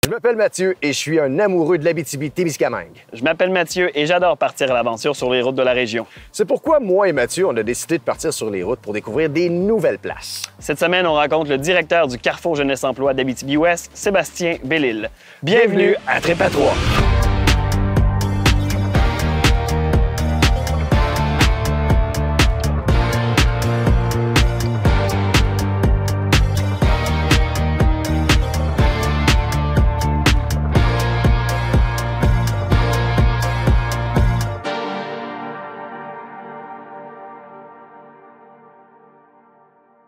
Je m'appelle Mathieu et je suis un amoureux de l'Abitibi-Témiscamingue. Je m'appelle Mathieu et j'adore partir à l'aventure sur les routes de la région. C'est pourquoi moi et Mathieu, on a décidé de partir sur les routes pour découvrir des nouvelles places. Cette semaine, on rencontre le directeur du Carrefour Jeunesse Emploi d'Abitibi-Ouest, Sébastien Bellil. Bienvenue à Trip à Trois.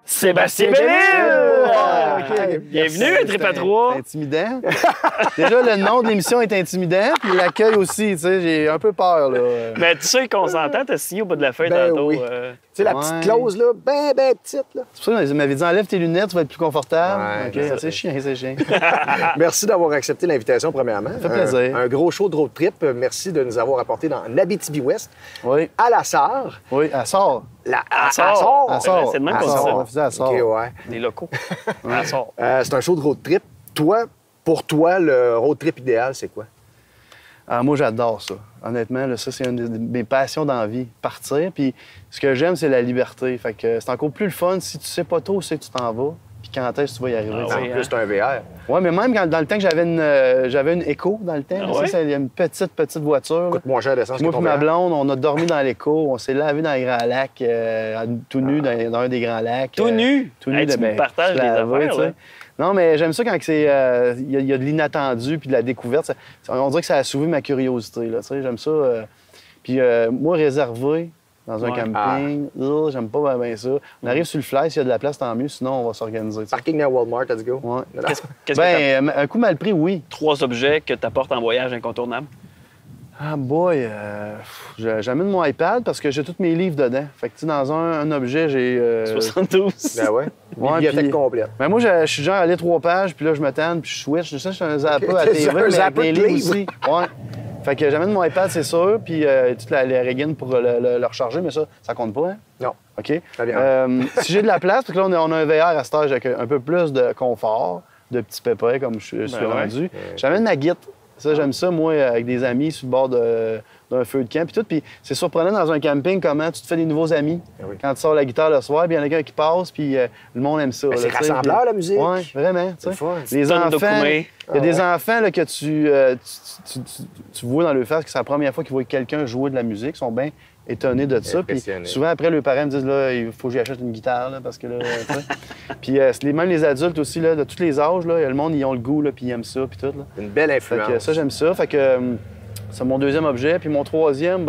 Sébastien Bellil! Bienvenue à Trip à Trois. C'est intimidant. Déjà, le nom de l'émission est intimidant, puis l'accueil aussi, tu sais, j'ai un peu peur, là. Mais tu sais qu'on s'entend, t'as signé au bout de la feuille tantôt. Oui. Tu sais, la petite clause, là, ben petite, là. C'est pour ça qu'ils m'avaient dit, enlève tes lunettes, tu vas être plus confortable. Ouais, OK, c'est chiant, c'est chiant. Merci d'avoir accepté l'invitation, premièrement. Ça fait plaisir. Un gros show de road trip. Merci de nous avoir apporté dans l'Abitibi-Ouest, Oui. à la Sarre. Oui, elle sort. À Sort. À Sort. C'est de même qu'on dit On ça. faisait à Sort. OK, ouais. Des locaux. À Sort. C'est un show de road trip. Toi, pour toi, le road trip idéal, c'est quoi? Ah, moi, j'adore ça. Honnêtement, là, ça, c'est une de mes passions dans la vie. Partir. Puis ce que j'aime, c'est la liberté. Fait que c'est encore plus le fun si tu sais pas trop où c'est que tu t'en vas. Puis quand est-ce que tu vas y arriver. Ah En oui, plus, c'est un VR. Oui, mais même dans le temps que j'avais une Echo dans le temps. Ah là, ouais? ça, il y a une petite voiture. Là. Coûte moins cher d'essence Puis que moi ton et ma VR. blonde, on a dormi dans l'Echo, on s'est lavé dans les Grands Lacs, tout nu dans un des Grands Lacs. Tout nu? Tout nu. Hey, tu me partages se des laver, affaires, tu sais. là. Non, mais j'aime ça quand il y a de l'inattendu puis de la découverte. On dirait que ça a assouvi ma curiosité. Là, tu sais, j'aime ça. Puis moi, réservé dans un Ouais. camping, j'aime pas bien ça. On arrive sur le fly, s'il y a de la place, tant mieux, sinon on va s'organiser. tu sais. Parking à Walmart, let's go. Ouais. Qu'est-ce que t'as? Ben, un coup mal pris, oui. 3 objets que tu apportes en voyage incontournable? Ah boy, j'amène mon iPad parce que j'ai tous mes livres dedans. Fait que tu sais, dans un objet, j'ai... 72. Ben ouais. Ouais, Bibliothèque puis- complète. Ben moi, je suis genre allé 3 pages, puis là, je me tanne, puis je switch. Ça, je suis un zapper à T'es TV, un mais avec zapper des de livres livres. aussi. Ouais. Fait que j'amène mon iPad, c'est sûr, puis toute les rigging pour le recharger, mais ça compte pas, hein? Non. OK? Très bien. Si j'ai de la place, parce que là, on a un VR à cet âge avec un peu plus de confort, de petits pépins, comme je suis ouais. rendu. J'amène ma guitare. Ça, j'aime ça, moi, avec des amis sur le bord d'un feu de camp, puis tout. Puis c'est surprenant dans un camping comment tu te fais des nouveaux amis. Ah oui. Quand tu sors la guitare le soir, puis il y en a quelqu'un qui passe, puis le monde aime ça. Ben, c'est là, tu sais. rassembleur, la musique. Oui, vraiment. tu C'est sais. le fun. Les Tonne enfants, d'Okoumé. il y a des enfants là, que tu vois dans le face que c'est la première fois qu'ils voient quelqu'un jouer de la musique. Ils sont bien étonnés de ça. Puis Impressionnés. souvent, après, leurs parents me disent là, il faut que j'y achète une guitare, là, parce que là, tu sais. Puis même les adultes aussi, là, de tous les âges, là, le monde, ils ont le goût, là, puis ils aiment ça, puis tout. Là. Une belle Fait influence. que ça, j'aime ça. Fait que c'est mon deuxième objet. Puis mon troisième,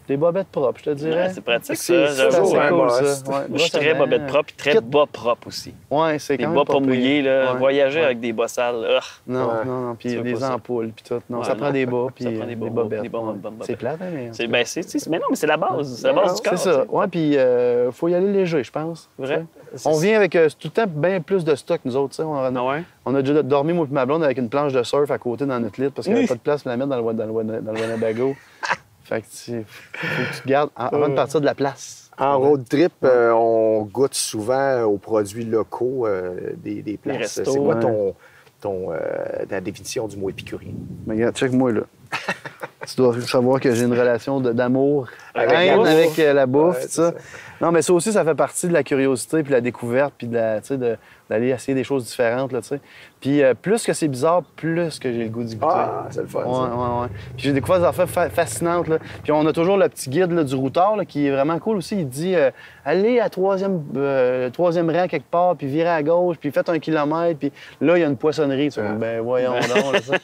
des bobettes propres, je te dirais. Ouais, c'est pratique, C'est ça. ça, J'avoue. c'est Ouais. un cool, must. ça. Ouais, Moi, je suis brosse très à dents. bobette propre et très Kit. bas propre aussi. Ouais, c'est Des quand bas même pas pire. mouillés, là. Ouais, Voyager ouais. avec des bas sales. Non, Ouais. non, puis Tu veux des pas ça. ampoules, puis tout. Non, Ouais, ça non. prend des bas, puis Ça prend des bas, bobettes. des bas, ouais. bonnes bobettes. C'est plate, hein, mais... Mais non, mais c'est la base. C'est la base du C'est corps. ça. tu sais. Ouais, puis faut y aller léger, je pense. Vrai? Tu sais. On vient avec tout le temps bien plus de stock, nous autres. Tu sais. Ah ouais? On a déjà dormi, moi et ma blonde, avec une planche de surf à côté dans notre lit parce qu'il n'y avait pas de place pour la mettre dans le Winnebago. Fait que faut que tu te gardes avant de partir de la place. En road trip, on goûte souvent aux produits locaux des places. restos, C'est quoi ouais. ta définition du mot épicurien? Mais regarde, check-moi là. Tu dois savoir que j'ai une relation d'amour, Avec la haine bouffe. avec la bouffe, Ouais, tout ça. c'est Non, mais ça aussi, ça fait partie de la curiosité, puis de la découverte, puis d'aller essayer des choses différentes, là, tu sais. Puis plus que c'est bizarre, plus que j'ai le goût d'y goûter. Ah, c'est le fun, Ouais, ça. ouais, ouais. Puis j'ai découvert des affaires fascinantes, là. Puis on a toujours le petit guide là, du routard, là, qui est vraiment cool aussi. Il dit allez à troisième rang quelque part, puis virez à gauche, puis faites 1 kilomètre, puis là, il y a une poissonnerie. Tu fais, ben voyons donc, là, ça.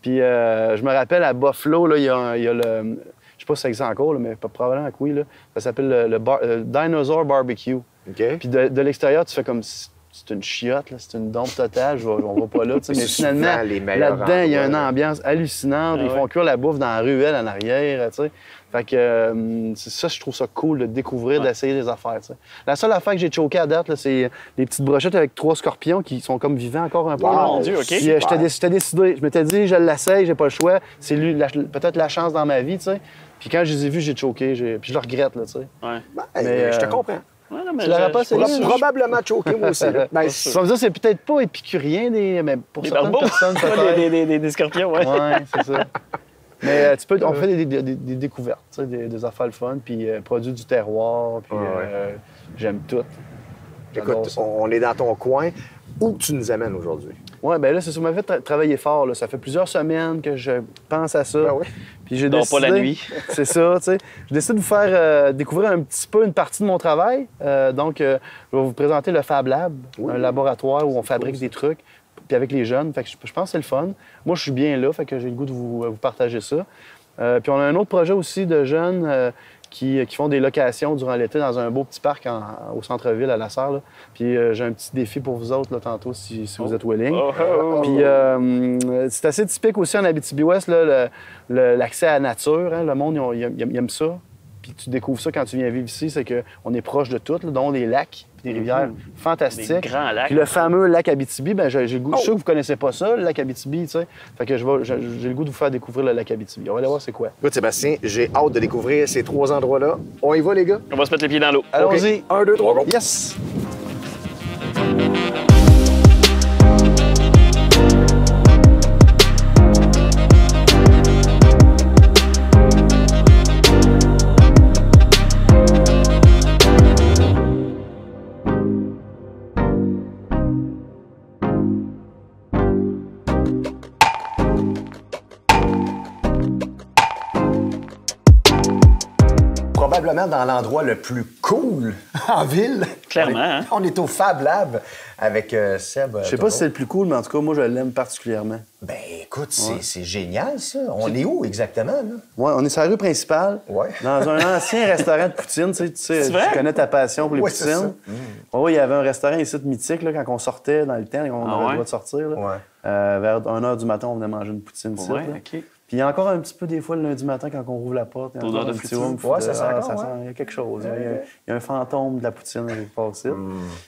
Puis je me rappelle à Buffalo, là, il y a le. Je sais pas si ça existe encore, là, mais probablement que oui. Là. Ça s'appelle le Dinosaur Barbecue. OK? Puis de l'extérieur, tu fais comme si c'est une chiotte, là, c'est une dompe totale, on va pas là. tu sais, Mais Souvent finalement, les meilleurs là-dedans, il y a une endroits, là. ambiance hallucinante. Ah Ils ouais. font cuire la bouffe dans la ruelle en arrière. Tu sais. Fait que c'est ça, je trouve ça cool de découvrir, d'essayer des affaires. Tu sais. La seule affaire que j'ai choqué à date, là, c'est des petites brochettes avec 3 scorpions qui sont comme vivants encore un peu. Wow, là. mon Dieu, OK. Puis, super. j'étais décidé. Je m'étais dit, je l'essaye, j'ai pas le choix. C'est peut-être la chance dans ma vie, tu sais. Puis quand je les ai vus, j'ai choqué. Puis je le regrette, là, tu sais. Ouais. Ben, Mais, je te comprends. Ouais, non, mais Tu l'aurais pas essayé? Probablement choqué, moi aussi. là. Ben, Ça veut dire que c'est peut-être pas épicurien, mais pour Des certaines barbeaux. personnes, Pas peut-être. des scorpions, ouais. Ouais, c'est ça. Mais on fait des découvertes, tu sais, des affaires le fun, puis produits du terroir, puis j'aime tout. J'adore écoute, ça. on est dans ton coin. Où tu nous amènes aujourd'hui? Oui, bien là, c'est ça m'a fait travailler fort. Là. Ça fait plusieurs semaines que je pense à ça. Ben oui. Puis j'ai Dors décidé... pas la nuit. C'est ça, tu sais. J'ai décidé de vous faire découvrir un petit peu une partie de mon travail. Donc, je vais vous présenter le Fab Lab, un laboratoire où on fabrique des trucs, puis avec les jeunes. Fait que je pense que c'est le fun. Moi, je suis bien là, fait que j'ai le goût de vous partager ça. Puis on a un autre projet aussi de jeunes qui font des locations durant l'été dans un beau petit parc au centre-ville, à La Sarre. Là. Puis j'ai un petit défi pour vous autres là, tantôt, si vous êtes willing. Puis c'est assez typique aussi en Abitibi-Ouest, l'accès à la nature. Hein. Le monde, il aime ça. Puis tu découvres ça quand tu viens vivre ici, c'est qu'on est proche de tout, là, dont des lacs, puis des rivières fantastiques. Des grands lacs. Puis le fameux lac Abitibi, ben j'ai le goût. Je suis sûr que vous connaissez pas ça, le lac Abitibi, tu sais. Fait que j'ai le goût de vous faire découvrir le lac Abitibi. On va aller voir c'est quoi. Écoute, Sébastien, j'ai hâte de découvrir ces 3 endroits-là. On y va, les gars? On va se mettre les pieds dans l'eau. Allons-y. 1, 2, 3, go! Yes! Probablement dans l'endroit le plus cool en ville. Clairement, hein? On est au Fab Lab avec Seb. Je sais pas si c'est le plus cool, mais en tout cas, moi, je l'aime particulièrement. Ben écoute, c'est génial, ça. On est où exactement, là? Ouais, on est sur la rue principale, dans un ancien restaurant de poutine. Tu connais ta passion pour les Ouais, c'est poutines. Oui, il y avait un restaurant ici mythique là, quand on sortait dans le temps, on avait le droit de sortir. Là. Vers 1h du matin, on venait manger une poutine ici. Ouais, là. OK. Puis il y a encore un petit peu des fois le lundi matin quand on rouvre la porte. Il y a Odeur encore de un petit friture. oomph Ouais, ça sent encore, sent, il y a quelque chose. Il y a un fantôme de la poutine quelque part ici.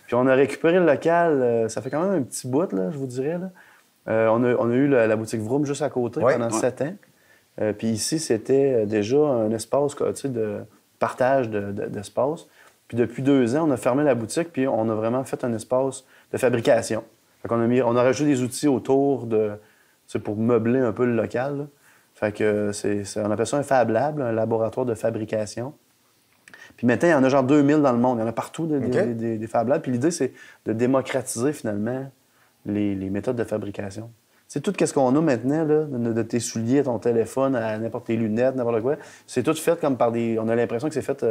Puis on a récupéré le local, ça fait quand même un petit bout, là, je vous dirais. Là. On a eu la boutique Vroom juste à côté pendant 7 ans. Puis ici, c'était déjà un espace de partage d'espace. Puis depuis 2 ans, on a fermé la boutique, puis on a vraiment fait un espace de fabrication. Fait qu'on on a rajouté des outils autour pour meubler un peu le local. Là. Fait que on appelle ça un Fab Lab, un laboratoire de fabrication. Puis maintenant, il y en a genre 2000 dans le monde. Il y en a partout des Fab Labs. Puis l'idée, c'est de démocratiser finalement les méthodes de fabrication. C'est tout ce qu'on a maintenant, là, de tes souliers, à ton téléphone, à n'importe tes lunettes, n'importe quoi. C'est tout fait comme par des... On a l'impression que c'est fait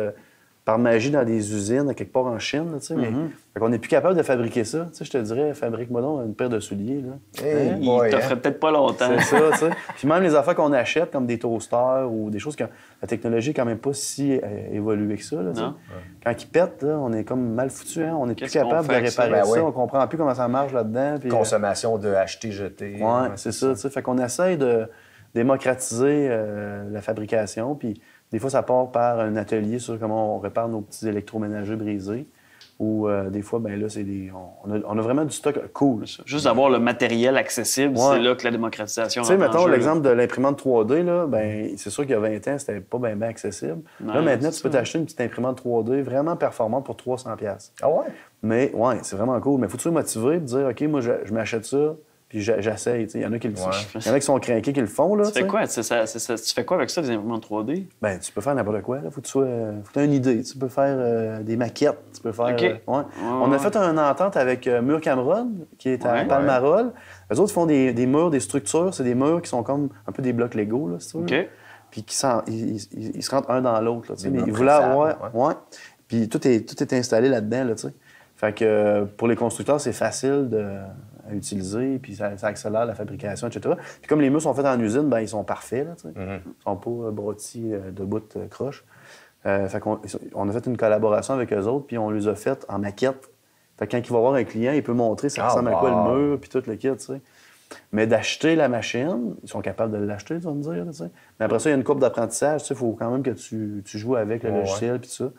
par magie dans des usines, à quelque part en Chine. Là, fait qu'on n'est plus capable de fabriquer ça. Je te dirais, fabrique-moi donc une paire de souliers. Là. Il t'offrait peut-être pas longtemps. C'est ça, tu sais. Puis même les affaires qu'on achète, comme des toasters ou des choses que la technologie n'est quand même pas si évoluée que ça. Là, quand ils pètent, là, on est comme mal foutu. Hein? On n'est plus capable de réparer ça. On comprend plus comment ça marche là-dedans. Puis, consommation de acheter, jeter. Oui, c'est ça. Fait qu'on essaye de démocratiser la fabrication. Puis des fois, ça part par un atelier sur comment on répare nos petits électroménagers brisés. Ou des fois, ben là, on a vraiment du stock cool. Juste d'avoir le matériel accessible, c'est là que la démocratisation rentre en jeu. Tu sais, mettons l'exemple de l'imprimante 3D, là, ben, c'est sûr qu'il y a 20 ans, c'était pas bien accessible. Non, là, maintenant, tu peux t'acheter une petite imprimante 3D vraiment performante pour 300$. Ah ouais? Mais, ouais, c'est vraiment cool. Mais il faut que tu sois motivé de dire, OK, moi, je m'achète ça, puis j'essaye. Il y en a qui sont craqués qui le font. Là, tu fais quoi? Tu fais quoi avec ça, des imprimantes 3D? Ben, tu peux faire n'importe quoi. Il faut que tu aies une idée. Tu peux faire des maquettes. Tu peux faire. On a fait une entente avec Mur Cameron, qui est à Palmarol. Eux autres font des murs, des structures. C'est des murs qui sont comme un peu des blocs Lego, là, si tu veux. Puis ils se rentrent un dans l'autre. Mais ils voulaient avoir. Ouais. Puis tout est installé là-dedans. Là, fait que pour les constructeurs, c'est facile à utiliser, puis ça accélère la fabrication, etc. Puis comme les murs sont faits en usine, ben ils sont parfaits, là, Ils sont pas brottis de bout de croche. Fait qu'on a fait une collaboration avec eux autres, puis on les a fait en maquette. Fait que quand il va voir un client, il peut montrer ça ressemble à quoi le mur, puis tout le kit, tu sais. Mais d'acheter la machine, ils sont capables de l'acheter, tu vas me dire, tu sais. Mais après ça, il y a une courbe d'apprentissage, tu sais, il faut quand même que tu joues avec le logiciel, puis tout ça.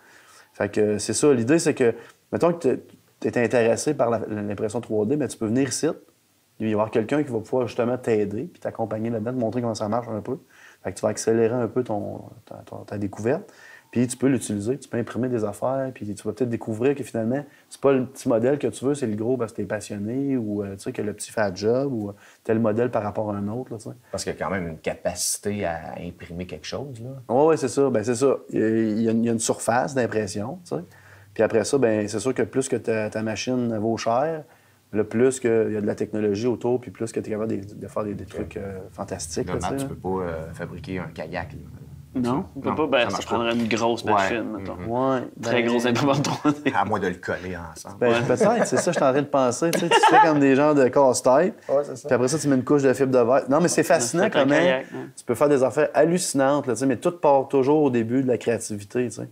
Fait que c'est ça, l'idée, c'est que, mettons que tu es intéressé par l'impression 3D, mais tu peux venir ici. Il va y avoir quelqu'un qui va pouvoir justement t'aider puis t'accompagner là-dedans, te montrer comment ça marche un peu. Fait que tu vas accélérer un peu ta découverte. Puis tu peux l'utiliser, tu peux imprimer des affaires, puis tu vas peut-être découvrir que finalement, c'est pas le petit modèle que tu veux, c'est le gros parce que t'es passionné ou tu sais, que le petit fait le job ou tel modèle par rapport à un autre. Là, tu sais. Parce qu'il y a quand même une capacité à imprimer quelque chose. Oui, c'est ça. Ben, c'est ça. Il y a une surface d'impression. Tu sais. Puis après ça, ben, c'est sûr que plus que ta machine vaut cher, le plus qu'il y a de la technologie autour, puis plus que tu es capable de faire des trucs fantastiques. Là, là, tu sais, peux pas fabriquer un kayak. Là. Non? On peut pas, ça marche pas. prendrait une grosse machine, mettons. Ouais. Très gros imprimante 3D. À moins de le coller ensemble. Ben, peut-être, c'est ça, je suis en train de penser. Tu sais, tu fais comme des genres de casse-tête. Ouais, c'est ça. Puis après ça, tu mets une couche de fibre de verre. Non, mais c'est fascinant Faites un comment kayak, hein. tu peux faire des affaires hallucinantes, là, tu sais, mais tout part toujours au début de la créativité. Tu sais.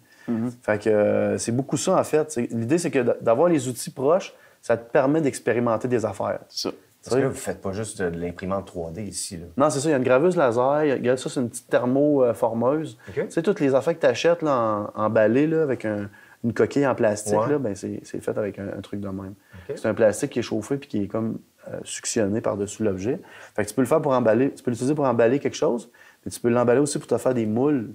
Fait que c'est beaucoup ça, en fait. L'idée, c'est que d'avoir les outils proches, ça te permet d'expérimenter des affaires. C'est ça. Parce que là, vous faites pas juste de l'imprimante 3D ici. Là. Non, c'est ça. Il y a une graveuse laser. Regarde ça, c'est une petite thermoformeuse. OK. Tu sais, toutes les affaires que tu achètes emballées là, avec une coquille en plastique, Ouais. là, ben, c'est fait avec un truc de même. OK. C'est un plastique qui est chauffé puis qui est comme suctionné par-dessus l'objet. Fait que tu peux le faire pour emballer. Tu peux l'utiliser pour emballer quelque chose, mais tu peux l'emballer aussi pour te faire des moules.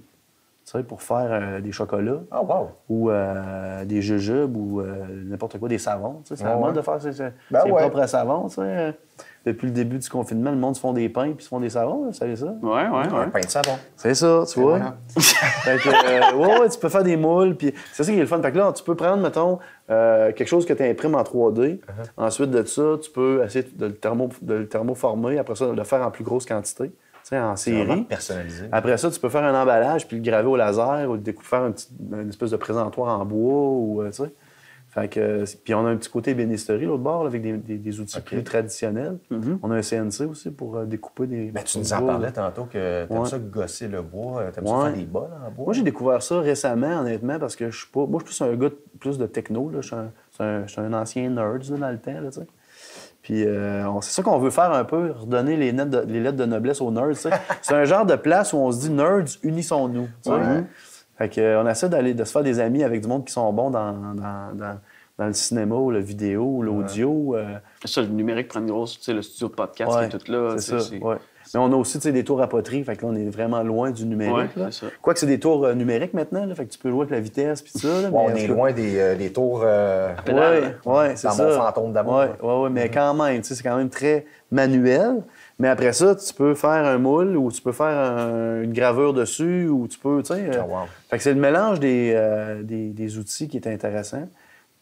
Tu sais, pour faire des chocolats Oh, wow! ou des jujubes ou n'importe quoi, des savons. Tu sais, c'est la Ouais, mode ouais. de faire ses ouais. propres savons. Tu sais. Depuis le début du confinement, le monde se font des pains puis se font des savons. Vous savez ça? Ouais. Un pain de savon. C'est ça, tu vois. voilà. Fait que, ouais, tu peux faire des moules. Puis c'est ça qui est le fun. Fait que là, tu peux prendre, mettons, quelque chose que tu imprimes en 3D. Ensuite de ça, tu peux essayer de le thermoformer. Après ça, de le faire en plus grosse quantité. Tu sais, en C'est vraiment série. personnalisé. Après ça, tu peux faire un emballage puis le graver au laser ou faire une espèce de présentoir en bois ou, tu sais. Fait que, puis on a un petit côté ébénisterie, l'autre bord, là, avec des outils plus traditionnels. On a un CNC aussi pour découper des... Ben, tu nous en bois, parlais là. tantôt que t'aimes Ouais. ça gosser le bois, t'aimes ça Ouais. faire des bols en bois. Moi, j'ai découvert ça récemment, honnêtement, parce que je suis pas... Moi, je suis plus un gars plus de techno, là. Je suis un ancien nerd, là, dans le temps, là, tu sais. Puis c'est ça qu'on veut faire un peu, redonner les lettres de noblesse aux nerds, tu sais. C'est un genre de place où on se dit « Nerds, unissons-nous », tu sais. Ouais. Fait que, on essaie de se faire des amis avec du monde qui sont bons dans le cinéma ou la vidéo ou l'audio. Ça, le numérique prend une grosse, tu sais, le studio de podcast qui Ouais, est tout là. c'est ça, c'est- ouais. Mais on a aussi, tu sais, des tours à poterie, fait que là, on est vraiment loin du numérique. Ouais, là. c'est ça. Quoique c'est des tours numériques maintenant, là, fait que tu peux jouer avec la vitesse puis tout ça. Là, Ouais, on mais, est en tout loin des tours pédale. Ouais, c'est dans ça. mon fantôme d'amour. Ouais, mais quand même, tu sais, c'est quand même très manuel. Mais après ça, tu peux faire un moule ou tu peux faire une gravure dessus ou tu peux, tu sais... Oh, wow. Fait que c'est le mélange des outils qui est intéressant.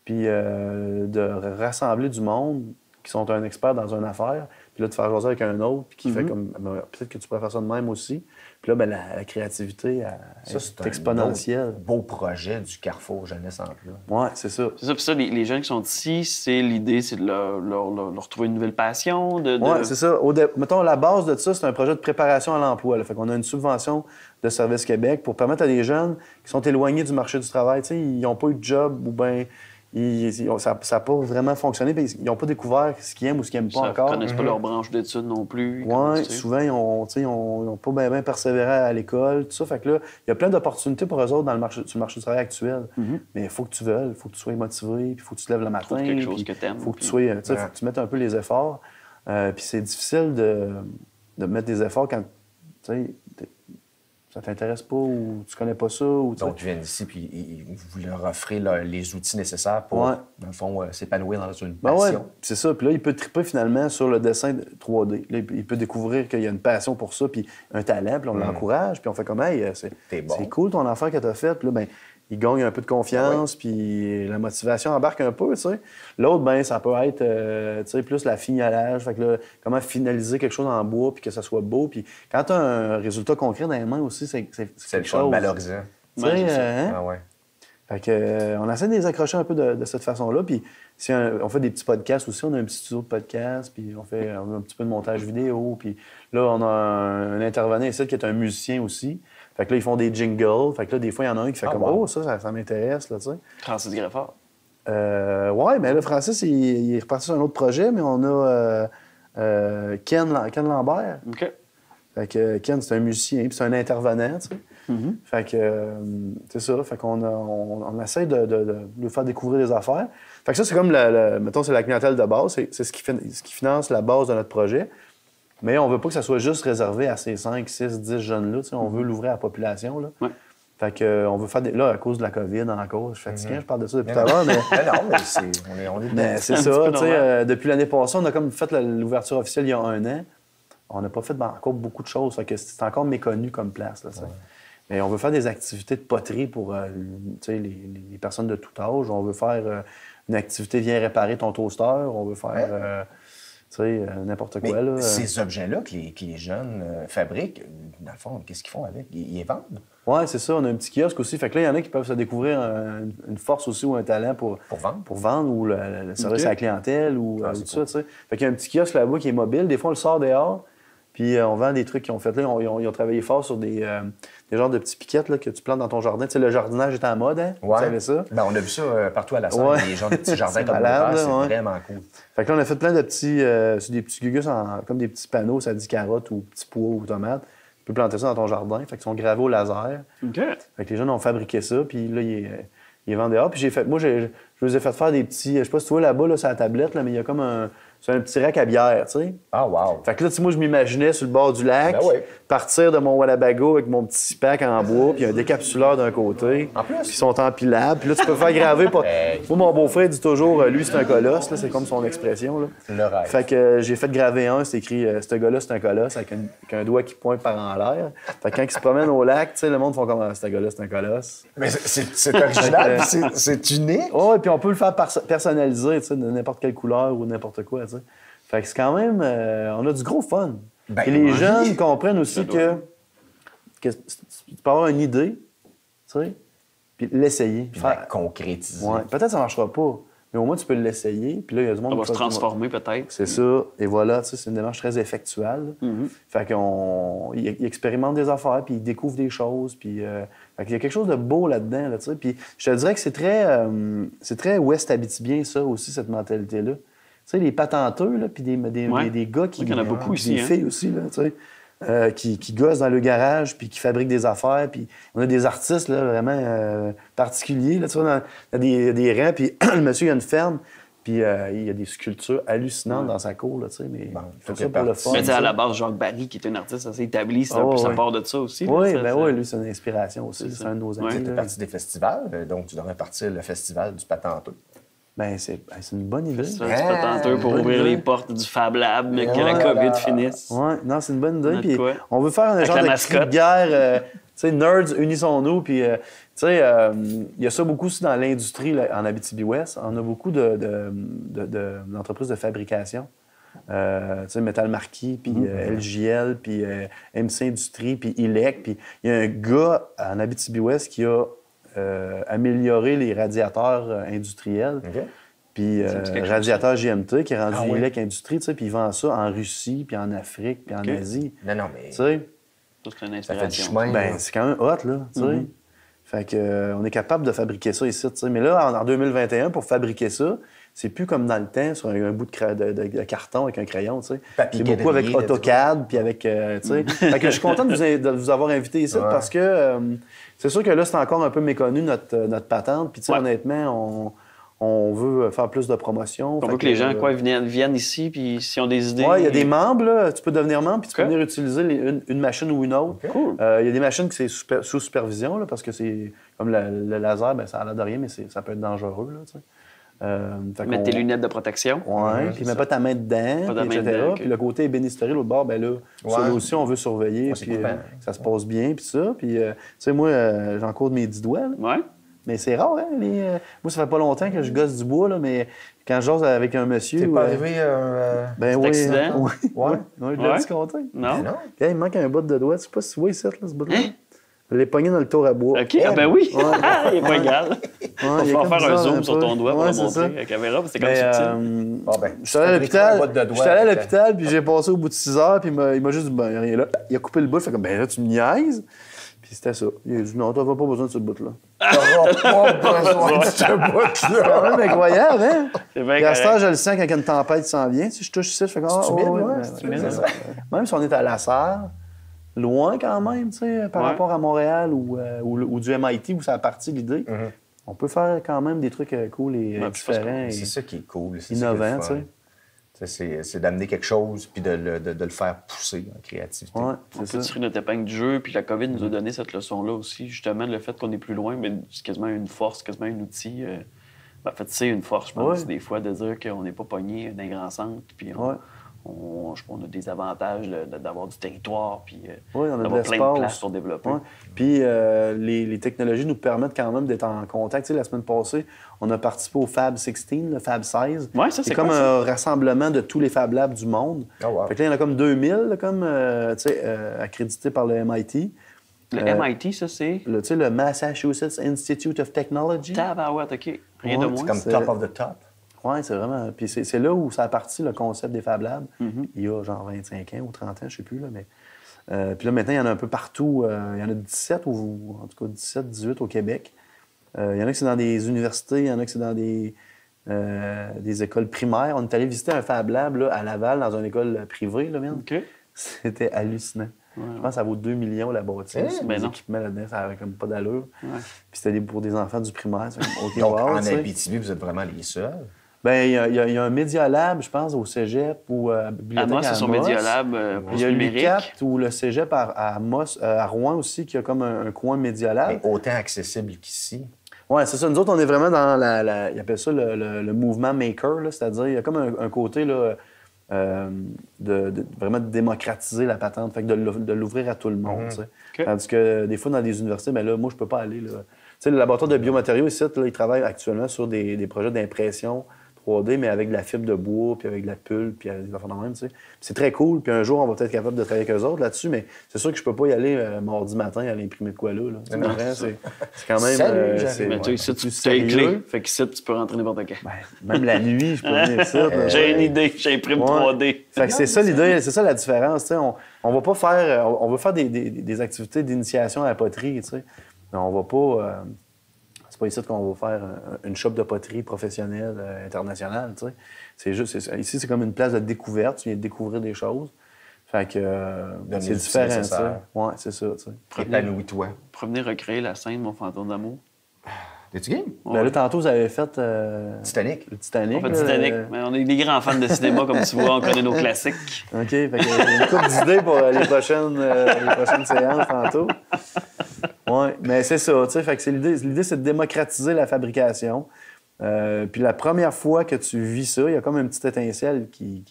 Puis de rassembler du monde qui sont un expert dans une affaire, puis là, de faire jaser avec un autre, puis qui fait comme... ben, peut-être que tu pourrais faire ça de même aussi. Puis là, ben, la créativité Ça, est c'est exponentielle. un beau projet du Carrefour Jeunesse Emploi. Ouais, c'est ça. C'est ça, puis ça, les jeunes qui sont ici, c'est l'idée, c'est de leur trouver une nouvelle passion. Oui, c'est ça. Mettons, la base de ça, c'est un projet de préparation à l'emploi. Là. Fait qu'on a une subvention de Service Québec pour permettre à des jeunes qui sont éloignés du marché du travail, tu sais, ils n'ont pas eu de job ou bien ça n'a pas vraiment fonctionné, puis ils n'ont pas découvert ce qu'ils aiment ou ce qu'ils n'aiment pas Ils encore. ne connaissent pas leur branche d'études non plus. Oui, souvent, ils n'ont pas bien persévéré à l'école, tout ça. Fait que là, il y a plein d'opportunités pour eux autres sur le marché du travail actuel. Mais il faut que tu veuilles, il faut que tu sois motivé, puis il faut que tu te lèves le matin. Trouve quelque chose puis que t'aimes, Il faut que puis- tu sois, faut que tu mettes un peu les efforts. Puis c'est difficile de mettre des efforts quand, tu sais, ça t'intéresse pas ou tu connais pas ça. Ou, tu sais. Donc, ils viennent ici, puis vous leur offrez les outils nécessaires pour, Ouais. dans le fond, s'épanouir dans une Ben ouais, passion. c'est ça. Puis là, il peut triper finalement sur le dessin 3D. Là, il peut découvrir qu'il y a une passion pour ça, puis un talent, puis on l'encourage, puis on fait comme, hey, T'es bon. c'est cool ton affaire que tu as faite. Puis là, ben, il gagne un peu de confiance, puis la motivation embarque un peu, tu sais. L'autre, ben, ça peut être, tu sais, plus la fignolage. Fait que là, comment finaliser quelque chose en bois, puis que ça soit beau. Puis quand tu as un résultat concret dans les mains aussi, c'est C'est le quelque fun, chose. valorisant. Tu Ouais, sais, c'est ça. hein? Ah ouais. Fait que, on essaie de les accrocher un peu de cette façon-là. Puis on fait des petits podcasts aussi. On a un petit studio de podcast, puis on a un petit peu de montage vidéo. Puis là, on a un intervenant ici qui est un musicien aussi. Fait que là, ils font des jingles. Fait que là, des fois, il y en a un qui fait comme wow. « Oh, ça m'intéresse, là, tu sais. » Francis Greffard. Ouais, mais là, Francis, il est reparti sur un autre projet, mais on a Ken Lambert. OK. Fait que Ken, c'est un musicien, puis c'est un intervenant, tu sais. Fait que, c'est ça. Fait qu'on on essaie de lui faire découvrir des affaires. Fait que ça, c'est comme, mettons, c'est la clientèle de base. C'est ce qui finance la base de notre projet. Mais on veut pas que ça soit juste réservé à ces 5, 6, 10 jeunes-là. Tu sais, on veut l'ouvrir à la population, là. Ouais. Fait que, on veut faire des... Là, à cause de la COVID, encore, je suis fatigué, je parle de ça depuis tout à l'heure, mais... Non, mais on est Mais c'est ça, tu sais, depuis l'année passée, on a comme fait l'ouverture officielle il y a 1 an. On n'a pas fait encore beaucoup de choses, fait que c'est encore méconnu comme place, là, tu sais. Mais on veut faire des activités de poterie pour les personnes de tout âge. On veut faire une activité viens réparer ton toaster. On veut faire n'importe quoi. Là. Ces objets-là que les jeunes fabriquent, dans le fond, qu'est-ce qu'ils font avec? Ils les vendent? Oui, c'est ça. On a un petit kiosque aussi. Fait que là, il y en a qui peuvent se découvrir une force aussi ou un talent pour vendre ou le service à la clientèle ou tout ça. T'sais. Fait qu'il y a un petit kiosque là-bas qui est mobile. Des fois, on le sort dehors. Puis on vend des trucs qu'ils ont fait là. Ils ont travaillé fort sur des genres de petits piquettes là, que tu plantes dans ton jardin. Tu sais, le jardinage est en mode, hein? Ouais. Tu savais ça? Ben, on a vu ça partout à la salle. Les gens de petits jardins comme ça, c'est vraiment cool. Fait que là, on a fait plein de petits... c'est des petits gugus comme des petits panneaux, ça dit carottes ou petits pois ou tomates. Tu peux planter ça dans ton jardin. Fait qu'ils sont gravés au laser. OK. Fait que les jeunes ont fabriqué ça, puis là, ils vendent dehors. Puis je les ai fait faire des petits... Je sais pas si tu vois là-bas, là, sur la tablette, là, mais il y a comme c'est un petit rack à bière, tu sais. Ah, wow! Fait que là, moi, je m'imaginais sur le bord du lac, partir de mon Wallabago avec mon petit pack en bois, puis un décapsuleur d'un côté. En plus? Puis ils sont empilables. Puis là, tu peux faire graver... Moi, mon beau-frère dit toujours, lui, c'est un colosse, là, c'est comme son expression. Là. Le rêve. Fait que j'ai fait graver c'est écrit « Ce gars-là, c'est un colosse » avec un doigt qui pointe par en l'air. Fait que quand ils se promènent au lac, tu sais, le monde font comme « Ce gars-là, c'est un colosse ». Mais c'est original, c'est unique. Oh, et puis on peut le faire personnaliser, tu sais, de n'importe quelle couleur ou n'importe quoi, tu sais. Fait que c'est quand même... on a du gros fun. Et les jeunes comprennent aussi que tu peux avoir une idée, tu sais, puis l'essayer. Concrétiser. Ouais. Peut-être que ça ne marchera pas, mais au moins tu peux l'essayer. Puis là, il y a du monde Ça va se transformer peut-être. C'est ça. Et voilà, tu sais, c'est une démarche très effectuelle. Fait qu'ils expérimentent des affaires, puis ils découvrent des choses, puis... Fait qu'il y a quelque chose de beau là-dedans, là, tu sais. Puis je te dirais que c'est très Ouest Abitibien, ça aussi, cette mentalité-là. Tu sais, les patenteux, là, puis des gars qui... Il y en a beaucoup ici. Des filles aussi, là, tu sais, qui gossent dans le garage, puis qui fabriquent des affaires. Puis on a des artistes, là, vraiment particuliers, là, tu vois, dans des rangs. Puis le monsieur, il a une ferme, puis il y a des sculptures hallucinantes dans sa cour, là, tu sais, mais il fait ça pour le fun. Mais tu sais, à la base, Jacques Barry, qui est un artiste assez établi, ça part de ça aussi. Oui, oui, lui, c'est une inspiration aussi. C'est un de nos amis. Tu fais partie des festivals, donc tu devrais partir le festival du patenteux. Ben, c'est une bonne idée. C'est patenteux pour ouvrir les portes du Fab Lab, mais que la COVID finisse. Oui, non, c'est une bonne idée. Puis on veut faire un genre de cri de guerre, tu sais, nerds, unissons-nous. Puis, tu sais, il y a ça beaucoup aussi dans l'industrie là, en Abitibi-Ouest. On a beaucoup d'entreprises de fabrication. Tu sais, Metal Marquis, puis LJL, puis MC Industrie, puis ILEC. Puis il y a un gars en Abitibi-Ouest qui a améliorer les radiateurs industriels. Puis radiateur GMT qui est rendu ILEC Industrie, tu sais, puis ils vendent ça en Russie, puis en Afrique, puis en Asie. Non, mais... Tu sais, c'est une inspiration. Ça fait du chemin. Ben, c'est quand même hot, là, tu sais. Fait que on est capable de fabriquer ça ici, tu sais. Mais là, en 2021, pour fabriquer ça, c'est plus comme dans le temps, sur un bout de carton avec un crayon, tu sais. C'est beaucoup avec AutoCAD, puis avec, tu sais. Fait que je suis content de vous avoir invité ici, parce que c'est sûr que là, c'est encore un peu méconnu, notre patente. Puis, tu sais, honnêtement, on veut faire plus de promotion. On veut que les gens viennent ici, puis s'ils ont des idées... Oui, il y a des membres, là. Tu peux devenir membre, puis tu peux venir utiliser une machine ou une autre. Cool. Il y a des machines qui sont sous supervision, là, parce que c'est comme le laser, ben, ça a l'air de rien, mais ça peut être dangereux, là, tu sais. Mettre tes lunettes de protection. Oui, puis mets pas ta main dedans, etc. Puis le côté ébénisterie, l'autre bord, ben là, ça aussi, on veut surveiller, puis ça se passe bien, puis ça. Puis, tu sais, moi, j'en cours de mes 10 doigts, là. Ouais. Mais c'est rare, hein? Moi, ça fait pas longtemps que je gosse du bois, là, mais quand je jase avec un monsieur... T'es pas arrivé ben oui, accident? Oui, je l'ai disconté. Non? Non. Il me manque un bout de doigt. Je sais pas si tu vois ici, là, ce bout-là. Je l'ai pogné dans le tour à bois. OK, ah ben oui! Ouais. Il est pas égal. Il va falloir faire un zoom sur ton doigt pour le montrer à la caméra, parce que c'est comme subtil. Bon, ben, je suis allé à l'hôpital, puis j'ai passé au bout de 6 heures, puis il m'a juste dit, ben, rien là. Il a coupé le bout, fait comme, ben là, tu me niaises. Puis c'était ça. Il a dit, non, t'as pas besoin de ce bout-là. T'auras pas besoin de ce bout-là. C'est quand même incroyable, hein? C'est bien Et à ce temps, je le sens quand une tempête s'en vient. Si je touche ici, je fais comme, même si on est à la serre, loin quand même, tu sais, par rapport à Montréal ou du MIT où ça a parti l'idée, on peut faire quand même des trucs cool et différents. C'est ça qui est cool. Innovants, tu sais. C'est d'amener quelque chose puis de le faire pousser en créativité. Ouais, On c'est peut ça. tirer notre épingle du jeu, puis la COVID nous a donné cette leçon-là aussi, justement, le fait qu'on est plus loin, mais c'est quasiment une force, quasiment un outil. En fait, c'est une force, je pense, Ouais. des fois, de dire qu'on n'est pas pogné d'un grand centre, puis Ouais. je pense qu'on a des avantages d'avoir du territoire, puis Oui, on a de d'avoir plein de l'espace. place pour développer. Ouais. Puis les technologies nous permettent quand même d'être en contact. Tu sais, la semaine passée, on a participé au Fab 16, le Fab 16. Ouais, ça, c'est comme quoi, ça? un rassemblement de tous les Fab Labs du monde. Oh, wow. Fait que là, il y en a comme 2000 là, comme, tu sais, accrédités par le MIT. Le MIT, ça, c'est... Tu sais, le Massachusetts Institute of Technology. Tabarouette, OK. Rien de Ouais, moins. C'est comme C'est- top of the top. Oui, c'est vraiment. Puis c'est là où ça a parti le concept des Fab Labs. Il y a genre 25 ans ou 30 ans, je sais plus. Là, mais... puis là, maintenant, il y en a un peu partout. Il y en a 17, ou en tout cas 17, 18 au Québec. Il y en a qui c'est dans des universités, il y en a qui c'est dans des écoles primaires. On est allé visiter un Fab Lab là, à Laval, dans une école privée. Là, même. OK. C'était hallucinant. Je pense que ça vaut 2 millions la bâtisse. ben Les non. équipements là-dedans, ça avait comme pas d'allure. Ouais. Puis c'était pour des enfants du primaire. C'est comme, OK, Donc, wow, en tu sais. Abitibi, vous êtes vraiment les seuls. Ben, il y a un Media Lab, je pense, au Cégep ou à la bibliothèque Amos, c'est son Amos. Media Lab Il plus y a numérique. l'UQAT ou le Cégep à Amos, à Rouen aussi, qui a comme un coin Media Lab. Mais autant accessible qu'ici. Oui, c'est ça. Nous autres, on est vraiment dans ils appellent ça le mouvement maker, là, c'est-à-dire il y a comme un côté là, de vraiment démocratiser la patente, fait que de l'ouvrir à tout le monde. Tu sais. OK. Tandis que des fois, dans des universités, ben là, moi, je peux pas aller. Là. Tu sais, le laboratoire de biomatériaux ici, là, ils travaillent actuellement sur des projets d'impression 3D, mais avec de la fibre de bois, puis avec de la pulpe, puis avec des affaires de même, tu sais. Puis c'est très cool, puis un jour, on va peut-être être capable de travailler avec eux autres là-dessus, mais c'est sûr que je peux pas y aller mardi matin à l'imprimer de quoi là. Tu sais, Non, vrai, c'est c'est quand même... Salut, j'arrive. Mais toi, ouais, ici, plus tu as les sérieux. clés. Fait qu'ici, tu peux rentrer n'importe quand. Ben, même la nuit, je peux venir ici. là. J'ai une idée, j'imprime Ouais. 3D. Fait que c'est ça l'idée, c'est ça la différence. Tu sais. On va pas faire... On va faire des activités d'initiation à la poterie, tu sais. Mais on va pas... c'est pas ici qu'on va faire une shop de poterie professionnelle internationale, tu sais. C'est juste... ici, c'est comme une place de découverte. Tu viens de découvrir des choses. Fait que Donner c'est l'outil différent, tu sais. nécessaire. Ouais, c'est ça, tu sais. Épanouis-toi. Pour revenir recréer la scène, mon fantôme d'amour. Es-tu game? Ben là, tantôt, vous avez fait... Titanic. le Titanic. On fait là, Titanic. Mais on est des grands fans de cinéma, comme tu vois, on connaît nos classiques. OK, fait que, une couple d'idées pour les prochaines séances tantôt. Oui, mais c'est ça, tu sais, fait que c'est l'idée, c'est de démocratiser la fabrication. Puis la première fois que tu vis ça, il y a comme une petite étincelle qui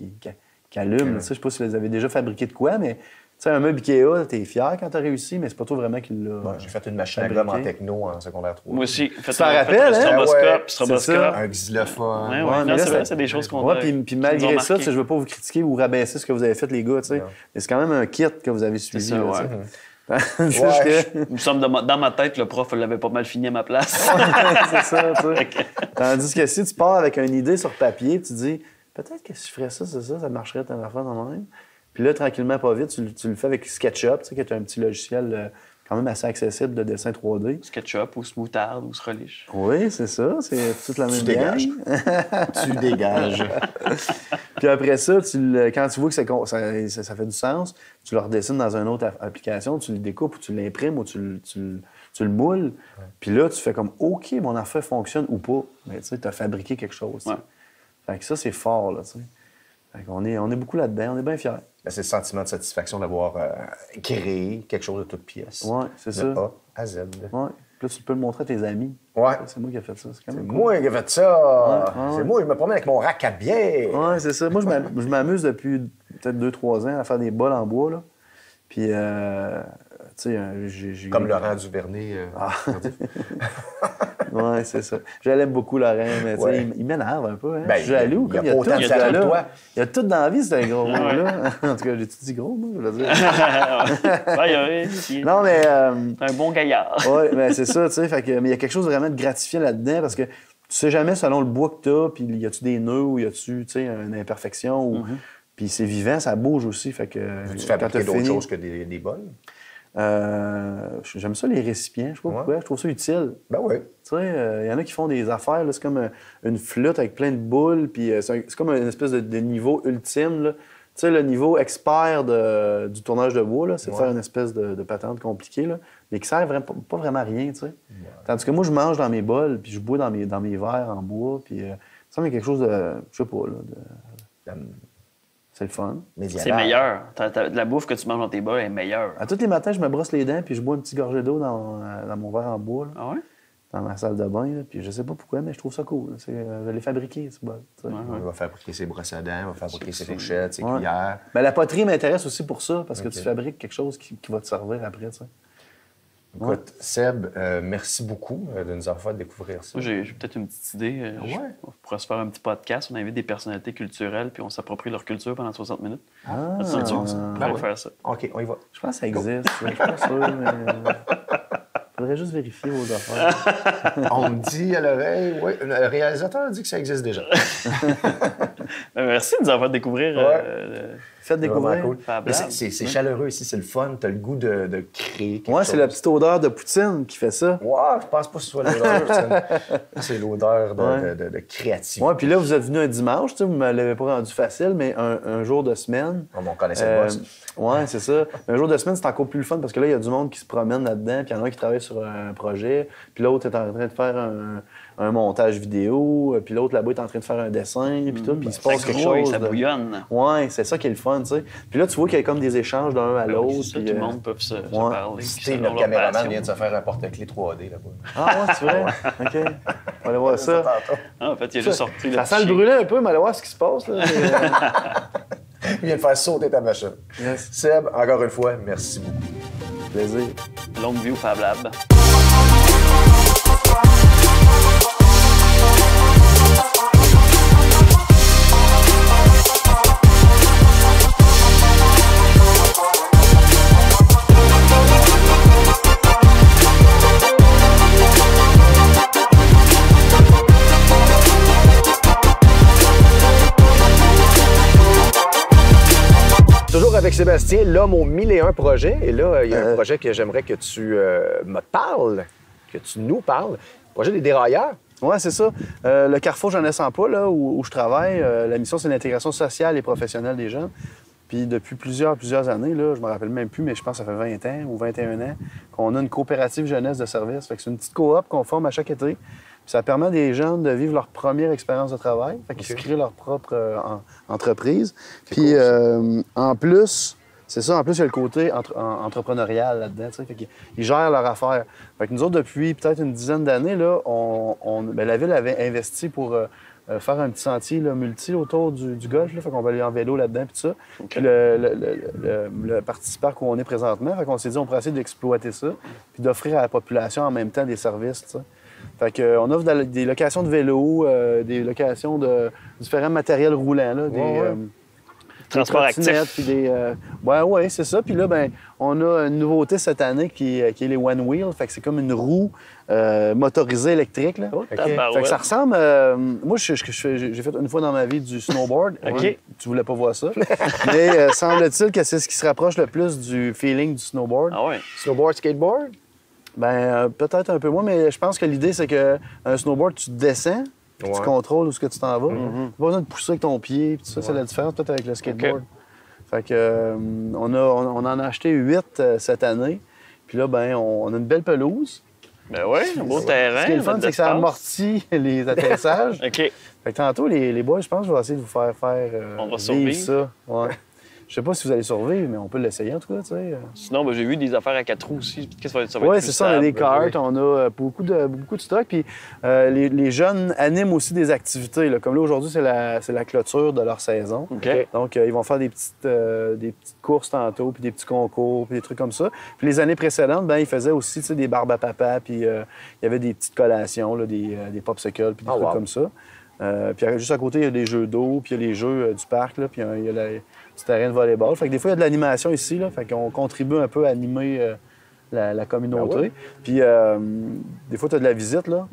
allume. Tu sais, je sais pas si vous avez déjà fabriqué de quoi, mais tu sais, un meuble Ikea, t'es fier quand t'as réussi, mais c'est pas toi vraiment qui l'a... Ouais, j'ai fait une machine à Fabriqué. gomme en techno en secondaire 3. Moi aussi. t'en rappelles, hein? Un stroboscope, Ouais, c'est ça. Un xylophone. Ouais, Ouais, non, mais là, c'est vrai, ça- c'est des choses qu'on Ouais, a- puis qui nous malgré ont ça, marqué. je veux pas vous critiquer ou rabaisser ce que vous avez fait, les gars, tu sais. Non. Mais c'est quand même un kit que vous avez suivi. ça, là, ouais. tu sais. C'est Ouais. juste que- Nous sommes dans ma tête, le prof l'avait pas mal fini à ma place. c'est ça, tu sais. Tandis que si tu pars avec une idée sur papier, tu dis peut-être que si je ferais ça, c'est ça marcherait telle affaire dans même. Puis là, tranquillement, pas vite, tu le fais avec SketchUp, tu sais, qui est un petit logiciel quand même assez accessible de dessin 3D. SketchUp ou Smootard ou Srolish. Oui, c'est ça, c'est toute la même Tu dégages. gang. Tu dégages. Puis après ça, quand tu vois que ça fait du sens, tu le redessines dans une autre application, tu le découpes ou tu l'imprimes ou tu le moules. Puis là, tu fais comme OK, mon affaire fonctionne ou pas. Mais tu sais, tu as fabriqué quelque chose. tu sais. Ouais. Fait que ça, c'est fort, là, tu sais. Fait qu'on est beaucoup là-dedans, on est bien fiers. Ben, c'est le sentiment de satisfaction d'avoir créé quelque chose de toute pièce. Ouais, c'est De ça. A à Z. Ouais. Puis là, tu peux le montrer à tes amis. Ouais. C'est moi qui ai fait ça. C'est quand même C'est cool. moi qui ai fait ça. ouais. C'est moi, je me promène avec mon rack à bière. Ouais, c'est ça. Moi, je m'amuse depuis peut-être 2-3 ans à faire des bols en bois, là. Puis, tu sais, j'ai... Comme Laurent Duvernay. Ouais, c'est ça. Je l'aime beaucoup, Laurent, mais tu sais, Ouais. il m'énerve un peu. Hein? Ben, je suis jaloux. il y a comme pas autant tout, de ce talent que gars-là. toi. Il y a tout dans la vie, c'est un gros mot-là. En tout cas, j'ai-tu dit gros, moi? Je veux dire. Ouais, il est Non, mais... un bon gaillard. Oui, ben c'est ça, tu sais. Mais il y a quelque chose vraiment de gratifiant là-dedans parce que tu sais jamais selon le bois que tu as, puis y a-tu des nœuds ou y a-tu, tu sais, une imperfection. Ou... Puis c'est vivant, ça bouge aussi. Fait que, Tu quand fabriquer t'as d'autres fini- choses que des bols? J'aime ça, les récipients. Je sais pas Ouais. pourquoi. Je trouve ça utile. Ben oui. Tu sais, y en a qui font des affaires, là, c'est comme une flûte avec plein de boules, puis c'est comme une espèce de niveau ultime, là. Tu sais, le niveau expert du tournage de bois, là, c'est de Ouais. faire une espèce de patente compliquée, là, mais qui sert pas vraiment à rien, tu sais. Tandis que moi, je mange dans mes bols, puis je bois dans mes verres en bois, puis ça me fait quelque chose de, je sais pas, là, C'est le fun. C'est meilleur. La bouffe que tu manges dans tes bas est meilleure. À tous les matins, je me brosse les dents puis je bois une petite gorgée d'eau dans mon verre en bois. Là, Ah ouais? dans ma salle de bain. Là, puis je sais pas pourquoi, mais je trouve ça cool. Je l'ai fabriqué, ce bol. Il va fabriquer ses brosses à dents, il va fabriquer ses fourchettes, ses cuillères. Mais la poterie m'intéresse aussi pour ça, parce que tu fabriques quelque chose qui va te servir après. T'sais. Écoute, Seb, merci beaucoup de nous avoir fait découvrir ça. Moi, j'ai peut-être une petite idée. On pourrait se faire un petit podcast. On invite des personnalités culturelles, puis on s'approprie leur culture pendant 60 minutes. Ah, on pourrait faire ça. OK, on y va. Je pense que ça existe. Je suis pas sûr, mais... faudrait juste vérifier aux affaires. On me dit à l'oreille, oui, le réalisateur dit que ça existe déjà. Merci de nous avoir fait découvrir. Faites découvrir. Cool. C'est chaleureux ici, c'est le fun. Tu as le goût de créer quelque chose. C'est la petite odeur de poutine qui fait ça. Ouais, je pense pas que ce soit l'odeur de poutine. C'est l'odeur de créativité. Ouais, puis là, vous êtes venu un dimanche, vous ne me l'avez pas rendu facile, mais un jour de semaine. On connaissait le boss. Ouais, c'est ça. Un jour de semaine, c'est encore plus le fun parce que là, il y a du monde qui se promène là-dedans, puis il y en a un qui travaille sur un projet, puis l'autre est en train de faire un montage vidéo, puis l'autre là-bas est en train de faire un dessin, puis tout, puis il se passe quelque chose. Ça bouillonne. Ouais, c'est ça qui est le fun, tu sais. Puis là, tu vois qu'il y a comme des échanges d'un à l'autre. Tout le monde peut se parler. Steve, notre caméraman, vient de se faire un porte-clés 3D là-bas. Ah ouais, c'est vrai? OK. On va aller voir ça. En fait, il a juste sorti le ça sent le brûler un peu, mais allez voir ce qui se passe, là. Il vient de faire sauter ta machine. Yes. Seb, encore une fois, merci beaucoup. Plaisir. Longue vie au Fab Lab. Toujours avec Sébastien, l'homme aux 1001 projets. Et là, il y a un projet que j'aimerais que tu me parles, que tu nous parles. Le projet des dérailleurs. Oui, c'est ça. Le Carrefour Jeunesse Emploi, là, où je travaille, la mission, c'est l'intégration sociale et professionnelle des jeunes. Puis depuis plusieurs années, là, je me rappelle même plus, mais je pense que ça fait 20 ans ou 21 ans qu'on a une coopérative jeunesse de service. Fait que c'est une petite coop qu'on forme à chaque été. Puis ça permet à des jeunes de vivre leur première expérience de travail. Fait qu'ils se créent leur propre entreprise. Puis en plus, c'est ça, en plus, il y a le côté entrepreneurial là-dedans. Fait qu'ils gèrent leur affaire. Fait que nous autres, depuis peut-être une dizaine d'années, là, la Ville avait investi pour faire un petit sentier là, multi autour du golf. Là, fait qu'on va aller en vélo là-dedans, puis tout ça. Puis le parti parc où on est présentement, fait qu'on s'est dit on pourrait essayer d'exploiter ça, puis d'offrir à la population en même temps des services, t'sais. Fait qu'on offre des locations de vélos, des locations de différents matériels roulants, là, transport actif. Puis oui, c'est ça. Puis là, ben, on a une nouveauté cette année qui est les One Wheel. Fait que c'est comme une roue motorisée électrique. Là. Oh, fait que ça ressemble... moi, j'ai fait une fois dans ma vie du snowboard. OK. Tu voulais pas voir ça. Mais semble-t-il que c'est ce qui se rapproche le plus du feeling du snowboard. Ah ouais. Snowboard, skateboard? Ben peut-être un peu moins, mais je pense que l'idée, c'est qu'un snowboard, tu descends, puis tu contrôles où est-ce que tu t'en vas. Tu n'as pas besoin de pousser avec ton pied, puis tout ça, c'est la différence peut-être avec le skateboard. Fait que, on en a acheté 8 cette année. Puis là, ben, on a une belle pelouse. Ben oui, un beau terrain. Ce qui est le fun, c'est que ça amortit les atterrissages. OK. Fait que tantôt, les boys, je pense que je vais essayer de vous faire on va vivre survivre ça. Ouais. Je sais pas si vous allez survivre, mais on peut l'essayer en tout cas, tu sais. Sinon, ben, j'ai vu des affaires à 4 roues aussi. Qu'est-ce que ça va Oui, être c'est ça. On a des cartes, on a beaucoup de stock. Puis les jeunes animent aussi des activités. Là. Comme là, aujourd'hui, c'est la clôture de leur saison. Okay. Donc, ils vont faire des petites courses tantôt, puis des petits concours, puis des trucs comme ça. Puis les années précédentes, ben, ils faisaient aussi des barbes à papa, puis il y avait des petites collations, là, des popsicles, puis des trucs comme ça. Puis juste à côté, il y a des jeux d'eau, puis il y a les jeux du parc, là, puis il y a le petit terrain de volleyball. Fait que des fois, il y a de l'animation ici, là, fait qu'on contribue un peu à animer la communauté. ouais. Puis des fois, tu as de la visite, là,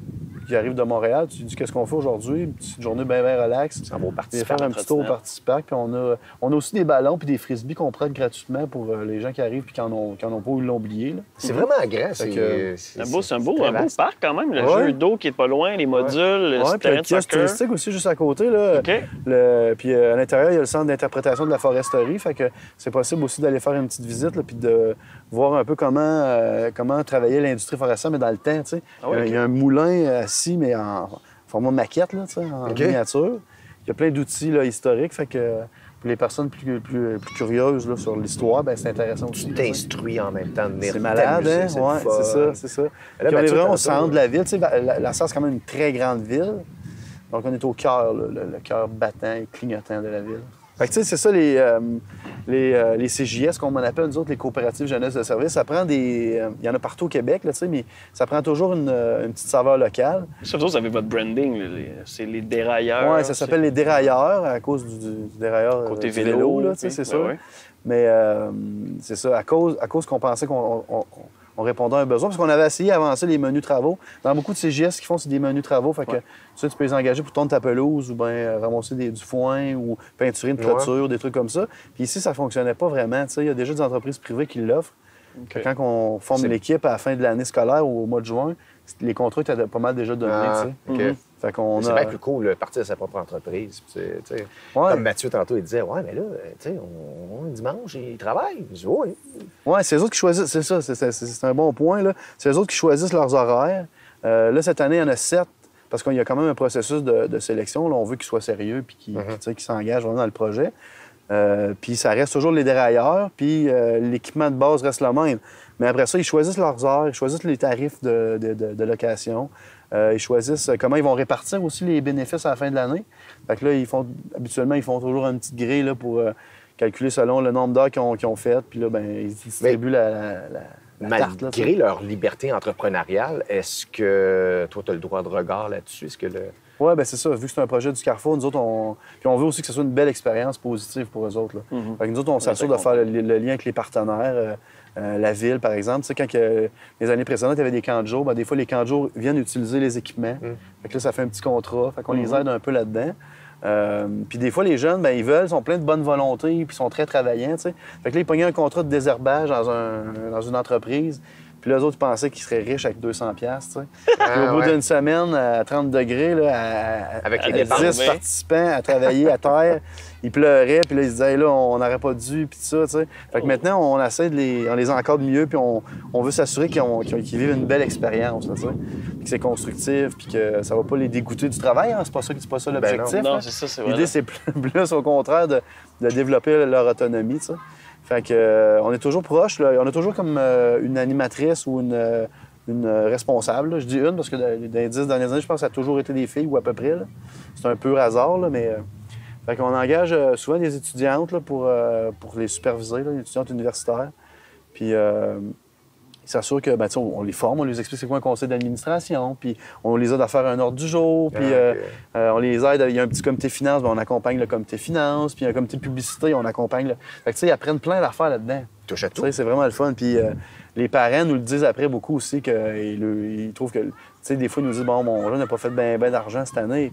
qui arrive de Montréal. Tu te dis, qu'est-ce qu'on fait aujourd'hui? Une petite journée bien relax. Ça va au parti faire un petit tour au parti parc. Puis on a aussi des ballons puis des frisbees qu'on prête gratuitement pour les gens qui arrivent puis qui en ont pas ou l'ont oublié. Là. C'est vraiment grand. C'est un beau parc quand même. Le jeu d'eau qui est pas loin, les modules, le terrain de kiosque touristique aussi juste à côté. Là. Okay. Puis à l'intérieur, il y a le centre d'interprétation de la foresterie. Fait que c'est possible aussi d'aller faire une petite visite puis de voir un peu comment travailler l'industrie forestière, mais dans le temps. Tu sais. Il y a un moulin assis, mais en format maquette, là, tu sais, en miniature. il y a plein d'outils là, historiques. Fait que pour les personnes plus curieuses là, sur l'histoire, ben, c'est intéressant aussi. Tu t'instruis en même temps de venir C'est malade, hein? t'amuser, Ouais, le fun. c'est ça. Là, Puis on est Mathieu, vraiment au tantôt, centre de la ville. Tu sais, la Sarre, c'est quand même une très grande ville. Donc, on est au cœur, là, le cœur battant et clignotant de la ville. Fait que, tu sais, c'est ça, les CJS, comme on appelle, nous autres, les coopératives jeunesse de service. Ça prend des... Il y en a partout au Québec, là, tu sais, mais ça prend toujours une petite saveur locale. Surtout, vous avez votre branding, c'est les dérailleurs. Oui, ça s'appelle les dérailleurs, à cause du dérailleur Côté du vélo, là, tu sais, c'est ça. ouais. Mais c'est ça, à cause qu'on pensait qu'on répondait à un besoin, parce qu'on avait essayé d'avancer les menus travaux. Dans beaucoup de CJS, ce qu'ils font, c'est des menus travaux. Fait que tu peux les engager pour tondre ta pelouse ou bien ramasser du foin ou peinturer une clôture, des trucs comme ça. Puis ici, ça fonctionnait pas vraiment. Tu sais, il y a déjà des entreprises privées qui l'offrent. Quand on forme l'équipe à la fin de l'année scolaire ou au mois de juin, les contrats étaient pas mal déjà donnés. Tu sais. Fait qu'on C'est bien plus cool de partir de sa propre entreprise. Puis, tu sais, comme Mathieu tantôt, il disait, ouais, mais là, tu sais, dimanche, il travaille. Je dis, oui. Oui, c'est eux autres qui choisissent, c'est ça, c'est un bon point. Là. C'est eux autres qui choisissent leurs horaires. Là, cette année, il y en a 7, parce qu'il y a quand même un processus de sélection. Là, on veut qu'ils soient sérieux et qu'ils s'engagent vraiment dans le projet. Puis ça reste toujours les dérailleurs, puis l'équipement de base reste le même. Mais après ça, ils choisissent leurs heures, ils choisissent les tarifs de location. Ils choisissent comment ils vont répartir aussi les bénéfices à la fin de l'année. Fait que là, habituellement, ils font toujours une petite grille là, pour calculer selon le nombre d'heures qu'ils ont fait. Puis là, ben, ils distribuent la tarte. Malgré leur liberté entrepreneuriale, est-ce que toi, tu as le droit de regard là-dessus? Est-ce que Oui, bien c'est ça. Vu que c'est un projet du Carrefour, nous autres, Puis on veut aussi que ce soit une belle expérience positive pour eux autres. Là. Fait que nous autres, on s'assure de faire le lien avec les partenaires. La ville, par exemple. Tu sais, quand les années précédentes, il y avait des camps de jour, des fois, les camps de jour viennent utiliser les équipements. Fait que là, ça fait un petit contrat. Fait qu'on les aide un peu là-dedans. Puis des fois, les jeunes, ils sont pleins de bonne volonté, puis sont très travaillants, tu sais. Fait que là, ils pognaient un contrat de désherbage dans une entreprise. Puis là, eux autres pensaient qu'ils seraient riches avec 200$, tu sais. Puis au bout d'une semaine, à 30 degrés, là, avec les 10 participants à travailler à terre, ils pleuraient, puis là, ils se disaient, là, on n'aurait pas dû, puis tout ça, tu sais. Fait que maintenant, on essaie on les encadre mieux, puis on veut s'assurer qu'ils vivent une belle expérience, tu sais. Puis que c'est constructif, puis que ça va pas les dégoûter du travail, hein. C'est pas ça l'objectif. Non, c'est ça, c'est vrai. L'idée, c'est plus au contraire de développer leur autonomie, tu sais. Fait que, on est toujours proche, là. On a toujours comme une animatrice ou une responsable. Là. Je dis une parce que dans les 10 dernières années, je pense que ça a toujours été des filles ou à peu près. C'est un peu hasard, là, mais... Fait qu'on engage souvent des étudiantes là, pour les superviser, là, des étudiantes universitaires. Puis ils s'assurent que, on les forme, on les explique c'est quoi un conseil d'administration, puis on les aide à faire un ordre du jour, puis on les aide, il y a un petit comité finance, on accompagne le comité finance, puis il y a un comité publicité, on accompagne le... Fait que, tu sais, ils apprennent plein d'affaires là-dedans. Touche à tout. C'est vraiment le fun. Puis les parents nous le disent après beaucoup aussi, qu'ils trouvent que, tu sais, des fois, ils nous disent, bon, mon jeune n'a pas fait ben d'argent cette année.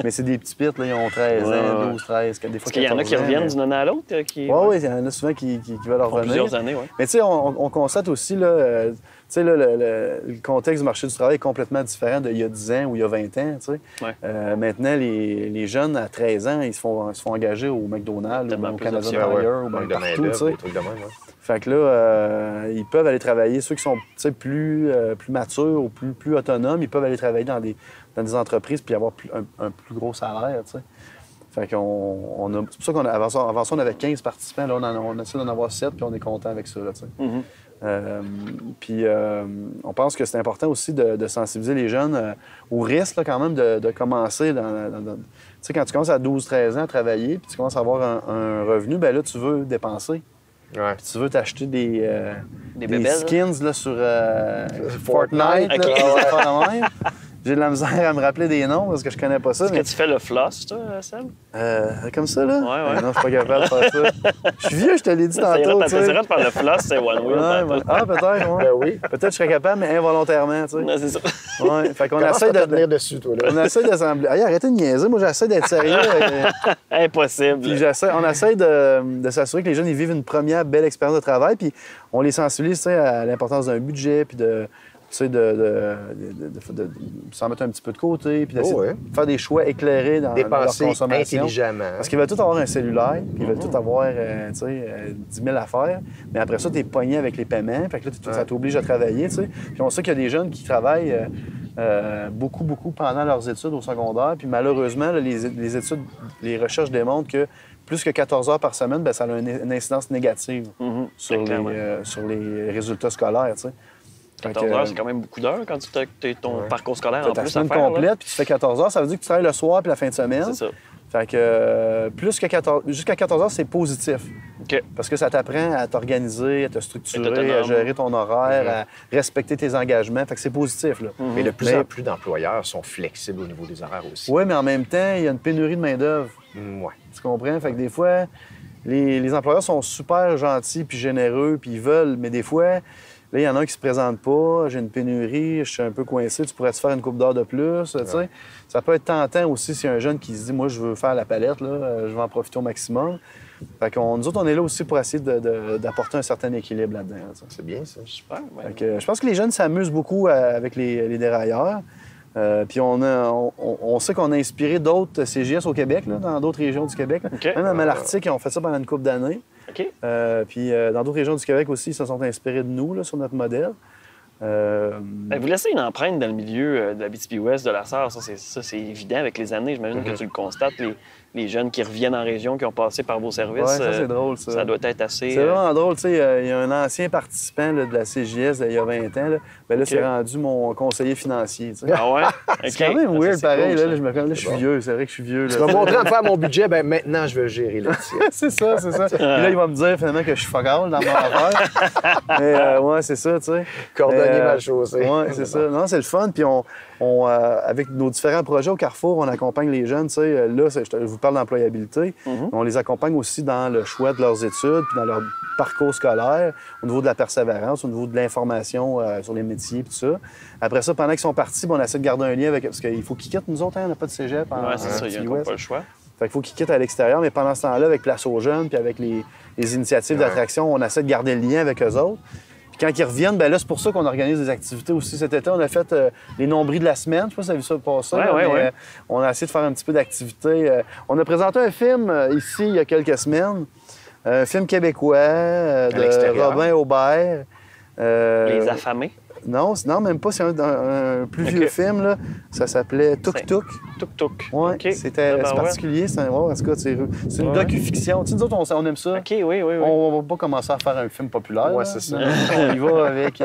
Mais c'est des petits pits, là, ils ont 13 ans, 12, 13, des fois 14 ans. Parce qu'il y en a qui reviennent d'une année à l'autre? Oui, il y en a souvent qui veulent revenir. Plusieurs années, oui. Mais tu sais, on constate aussi, là, tu sais, le contexte du marché du travail est complètement différent d'il y a 10 ans ou il y a 20 ans, tu sais. Ouais. Maintenant, les jeunes à 13 ans, ils se font engager au McDonald's ou au Canada Tire ou partout, tu sais. Fait que là, ils peuvent aller travailler. Ceux qui sont plus matures ou plus autonomes, ils peuvent aller travailler dans des entreprises puis avoir un plus gros salaire, tu sais. Fait qu'on a... C'est pour ça qu'avant ça, on avait 15 participants. Là, on essaie d'en avoir 7 puis on est content avec ça, là, tu sais. Puis on pense que c'est important aussi de sensibiliser les jeunes au risque, là, quand même, de commencer tu sais, quand tu commences à 12-13 ans à travailler puis tu commences à avoir un revenu, bien là, tu veux dépenser. Ouais. Puis tu veux t'acheter des skins là, sur Fortnite. Okay. Là, j'ai de la misère à me rappeler des noms parce que je connais pas ça. Est-ce que tu fais le floss, toi, Sam? Comme ça, là? Ouais. Non, je suis pas capable de faire ça. Je suis vieux, je te l'ai dit tantôt. C'est vrai de faire le floss, c'est one wheel. Peut-être, ouais. Ben oui. Peut-être que je serais capable, mais involontairement, tu sais. Non, c'est ça. Ouais, fait qu'on essaie de tenir dessus, toi, là. On essaie d'assembler. Hey, arrêtez de niaiser, moi j'essaie d'être sérieux. Impossible. Puis on essaie de s'assurer que les jeunes ils vivent une première belle expérience de travail, puis on les sensibilise, tu sais, à l'importance d'un budget, puis de s'en mettre un petit peu de côté, puis d'essayer de faire des choix éclairés dans leur consommation. Intelligemment. Parce qu'ils veulent tous avoir un cellulaire, puis ils veulent tous avoir 10 000 affaires. Mais après ça, tu es pogné avec les paiements, fait que là, ça t'oblige à travailler, tu sais. Puis on sait qu'il y a des jeunes qui travaillent beaucoup pendant leurs études au secondaire. Puis malheureusement, là, les études, les recherches démontrent que plus que 14 heures par semaine, bien, ça a une incidence négative sur les résultats scolaires. Tu sais. 14 heures, c'est quand même beaucoup d'heures quand tu as ton parcours scolaire en ta plus à semaine faire. complète, puis tu fais 14 heures, ça veut dire que tu travailles le soir puis la fin de semaine. C'est ça. Fait que jusqu'à 14 heures, c'est positif. OK. Parce que ça t'apprend à t'organiser, à te Être structurer, autonome. à gérer ton horaire, à respecter tes engagements. Fait que c'est positif, là. Mais de plus en plus d'employeurs sont flexibles au niveau des horaires aussi. Oui, mais en même temps, il y a une pénurie de main-d'œuvre. Ouais. Tu comprends? Fait que des fois, les employeurs sont super gentils puis généreux, puis ils veulent, mais des fois, là, il y en a un qui se présente pas, j'ai une pénurie, je suis un peu coincé, tu pourrais te faire une coupe d'heure de plus, tu sais. Ça peut être tentant aussi si y a un jeune qui se dit, moi, je veux faire la palette, là, je veux en profiter au maximum. Fait que nous autres, on est là aussi pour essayer d'apporter un certain équilibre là-dedans. Tu sais. C'est bien, ça. Super. Ouais. Fait que, je pense que les jeunes s'amusent beaucoup avec les dérailleurs. Puis on sait qu'on a inspiré d'autres CJS au Québec, là, dans d'autres régions du Québec. Là. OK. Même à Malartic, ils ont fait ça pendant une couple d'années. OK. Puis dans d'autres régions du Québec aussi, ils se sont inspirés de nous là, sur notre modèle. Ben, vous laissez une empreinte dans le milieu de la BTB-Ouest, de la Sarre. Ça, c'est évident avec les années. J'imagine que tu le constates. Les jeunes qui reviennent en région, qui ont passé par vos services. Ouais, ça, c'est drôle, ça. Ça doit être assez... C'est vraiment drôle. Tu sais, il y a un ancien participant là, de la CJS il y a 20 ans. Là, ben, là c'est rendu mon conseiller financier. Tu sais. Ah ouais? C'est quand même weird, c'est pareil. cool, là, je me fais, là, je suis vieux. C'est vrai que je suis vieux. Là. Tu vas montrer à me faire mon budget, ben maintenant, je veux gérer le tien. C'est ça. Puis là, il va me dire finalement que je suis focal dans mon affaire. Mais ouais, c'est ça, tu sais. Cordonnier mal chaussé. Oui, c'est ça. Non, c'est le fun. Puis avec nos différents projets au Carrefour, on accompagne les jeunes. Tu sais, là, je vous parle d'employabilité. On les accompagne aussi dans le choix de leurs études, puis dans leur parcours scolaire, au niveau de la persévérance, au niveau de l'information sur les métiers, puis tout ça. Après ça, pendant qu'ils sont partis, on essaie de garder un lien avec... Parce qu'il faut qu'ils quittent, nous autres, hein, on n'a pas de cégep. Oui, c'est ça. Il n'y a pas le choix. Fait qu'il faut qu'ils quittent à l'extérieur, mais pendant ce temps-là, avec Place aux jeunes, puis avec les initiatives d'attraction, on essaie de garder le lien avec eux autres. Puis quand ils reviennent, bien là, c'est pour ça qu'on organise des activités aussi. Cet été, on a fait les nombris de la semaine. Je sais pas si vous avez vu ça passer. Ouais. On a essayé de faire un petit peu d'activité. On a présenté un film ici, il y a quelques semaines. Un film québécois de Robin Aubert. Les affamés. Non, même pas. C'est un plus vieux film. Là. Ça s'appelait Tuk Tuk. Tuk Tuk. Oui, OK. c'est particulier. En tout cas, c'est une docu-fiction. Tu sais, nous autres, on aime ça. OK, oui. On va pas commencer à faire un film populaire. Ouais, là. c'est ça. Non, on y va avec...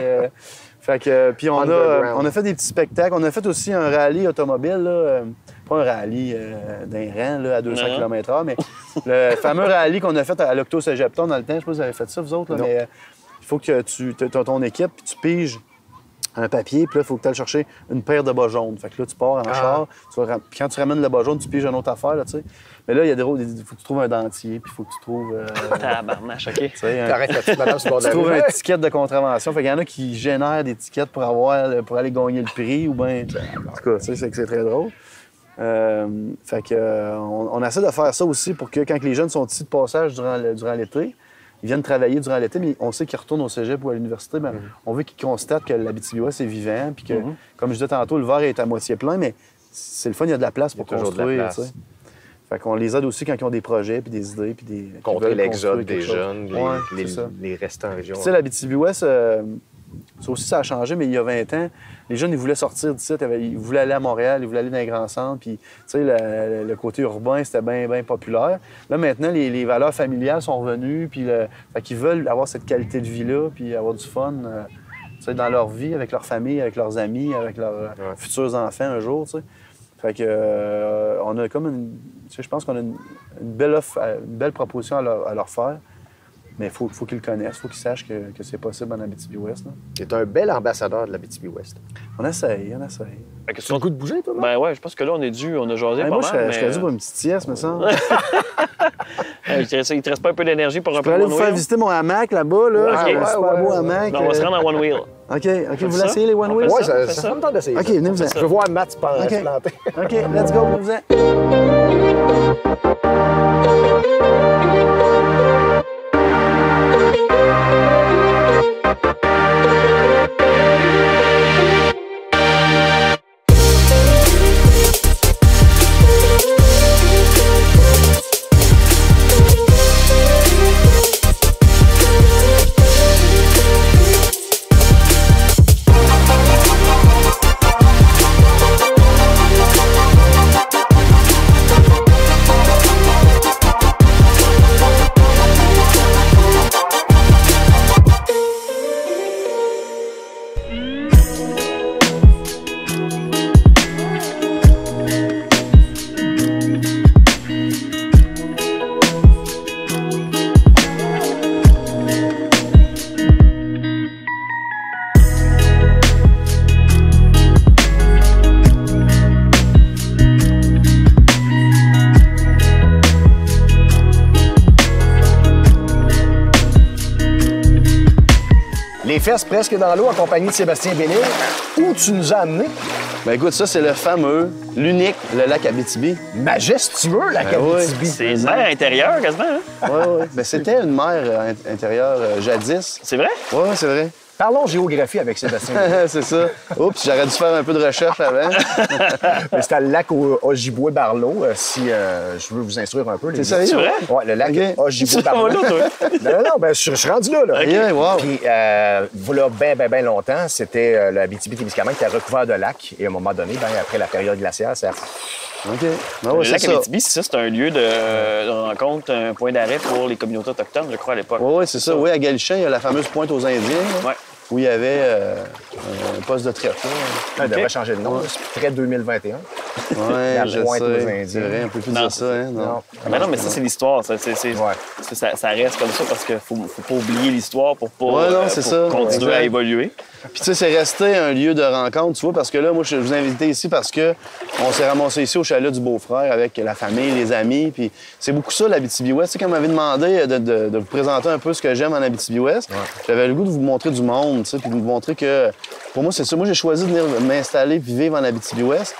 Fait que, puis on a fait des petits spectacles. On a fait aussi un rallye automobile, là, pas un rallye d'un rang là, à 200 km/h, mais le fameux rallye qu'on a fait à l'Octo-Cégepton dans le temps. Je sais pas si vous avez fait ça, vous autres, là, mais il faut que tu aies ton équipe puis tu piges un papier, puis là, il faut que tu ailles chercher une paire de bas jaunes. Fait que là, tu pars en char, puis quand tu ramènes le bas jaune, tu piges une autre affaire, là, tu sais. Mais là, il faut que tu trouves un dentier, puis il faut que tu trouves... Tabarnache, OK. T'arrêtes la petite madame sur le bord de Tu la trouves rue. une étiquette de contravention. Fait qu'il y en a qui génèrent des tickets pour aller gagner le prix, ou bien... En tout cas, tu sais, c'est que c'est très drôle. Fait que on essaie de faire ça aussi pour que quand les jeunes sont ici de passage durant l'été, ils viennent travailler durant l'été, mais on sait qu'ils retournent au cégep ou à l'université. Ben, on veut qu'ils constatent que l'Abitibi-Ouest est vivant, puis que, comme je disais tantôt, le verre est à moitié plein, mais c'est le fun, il y a de la place pour construire. Tu sais. Fait qu'on les aide aussi quand ils ont des projets, puis des idées, puis des... Contrer l'exode des quelque chose. jeunes, les restants en région. Tu sais, l'Abitibi-Ouest, ça aussi, ça a changé, mais il y a 20 ans, les jeunes, ils voulaient sortir d'ici, ils voulaient aller à Montréal, ils voulaient aller dans les grands centres, puis, tu sais, le côté urbain, c'était bien populaire. Là, maintenant, les valeurs familiales sont revenues, puis fait qu'ils veulent avoir cette qualité de vie-là, puis avoir du fun, tu sais, dans leur vie, avec leur famille, avec leurs amis, avec leurs futurs enfants un jour, tu sais. Fait que, on a comme tu sais, je pense qu'on a une belle offre, une belle proposition à leur faire. Mais il faut qu'ils le connaissent, il faut qu'ils sachent que c'est possible en Abitibi-Ouest. Tu es un bel ambassadeur de l'Abitibi-Ouest. On essaye. Fait que Tu as le goût de bouger, toi? Ben ouais, je pense que là, on a jasé pas Moi, mal. je serais dû pour une petite sieste, me semble. Il te reste pas un peu d'énergie pour un Je peu peux de aller One vous faire Wheel? visiter mon hamac là-bas. Là. Ok. C'est un super beau hamac. Non, on va se rendre en One Wheel. OK, vous ça? l'essayez, les One On Wheel? fait Oui, ça, on fait ça me tente d'essayer. OK, venez-vous-en. Je veux voir Matt se OK. planter. OK, let's go, venez-vous-en. Les fesses presque dans l'eau en compagnie de Sébastien Bellil. Où tu nous as amenés? Ben écoute, ça, c'est le fameux, l'unique, le lac Abitibi. Majestueux, la Ben oui. Abitibi. C'est une mer intérieure, quasiment. Hein? Oui. Ben, c'était une mer intérieure jadis. C'est vrai? Oui, c'est vrai. Parlons géographie avec Sébastien Bellil. C'est ça. Oups, j'aurais dû faire un peu de recherche avant. Mais c'est à le lac Ojibwe-Barlow, si je veux vous instruire un peu. C'est sérieux? C'est vrai? Oui, le lac Ok. Ojibwe-Barlow. Ça va là, toi? Non, ben, je suis rendu là. Ok, wow. Puis, voilà, bien longtemps, c'était l'Abitibi-Témiscamingue qui était recouvert de lacs. Et à un moment donné, ben, après la période glaciaire, ça... OK. Ben ouais, Le c'est lac ça. Abitibi, c'est ça, c'est un lieu de rencontre, un point d'arrêt pour les communautés autochtones, je crois, à l'époque. Oui, c'est ça. Oui, à Galichin, il y a la fameuse pointe aux Indiens, là, Ouais. où il y avait un poste de traite. Il devrait changer de nom. C'est très 2021. Oui, La je pointe aux sais. Indiens. C'est vrai, on peut plus Non, dire ça, hein? Non. Mais non, mais ça, c'est l'histoire. Ça reste comme ça parce qu'il faut pas oublier l'histoire pour pas Ouais, non, c'est ça. continuer Exact. à évoluer. Puis tu sais, c'est resté un lieu de rencontre, tu vois, parce que là, moi, je vous ai invité ici parce que on s'est ramassé ici au chalet du beau-frère avec la famille, les amis, puis c'est beaucoup ça, l'Abitibi-Ouest. Tu sais, quand on m'avait demandé de vous présenter un peu ce que j'aime en Abitibi-Ouest, j'avais le goût de vous montrer du monde, tu sais, puis de vous montrer que, pour moi, c'est ça. Moi, j'ai choisi de venir m'installer puis vivre en Abitibi-Ouest.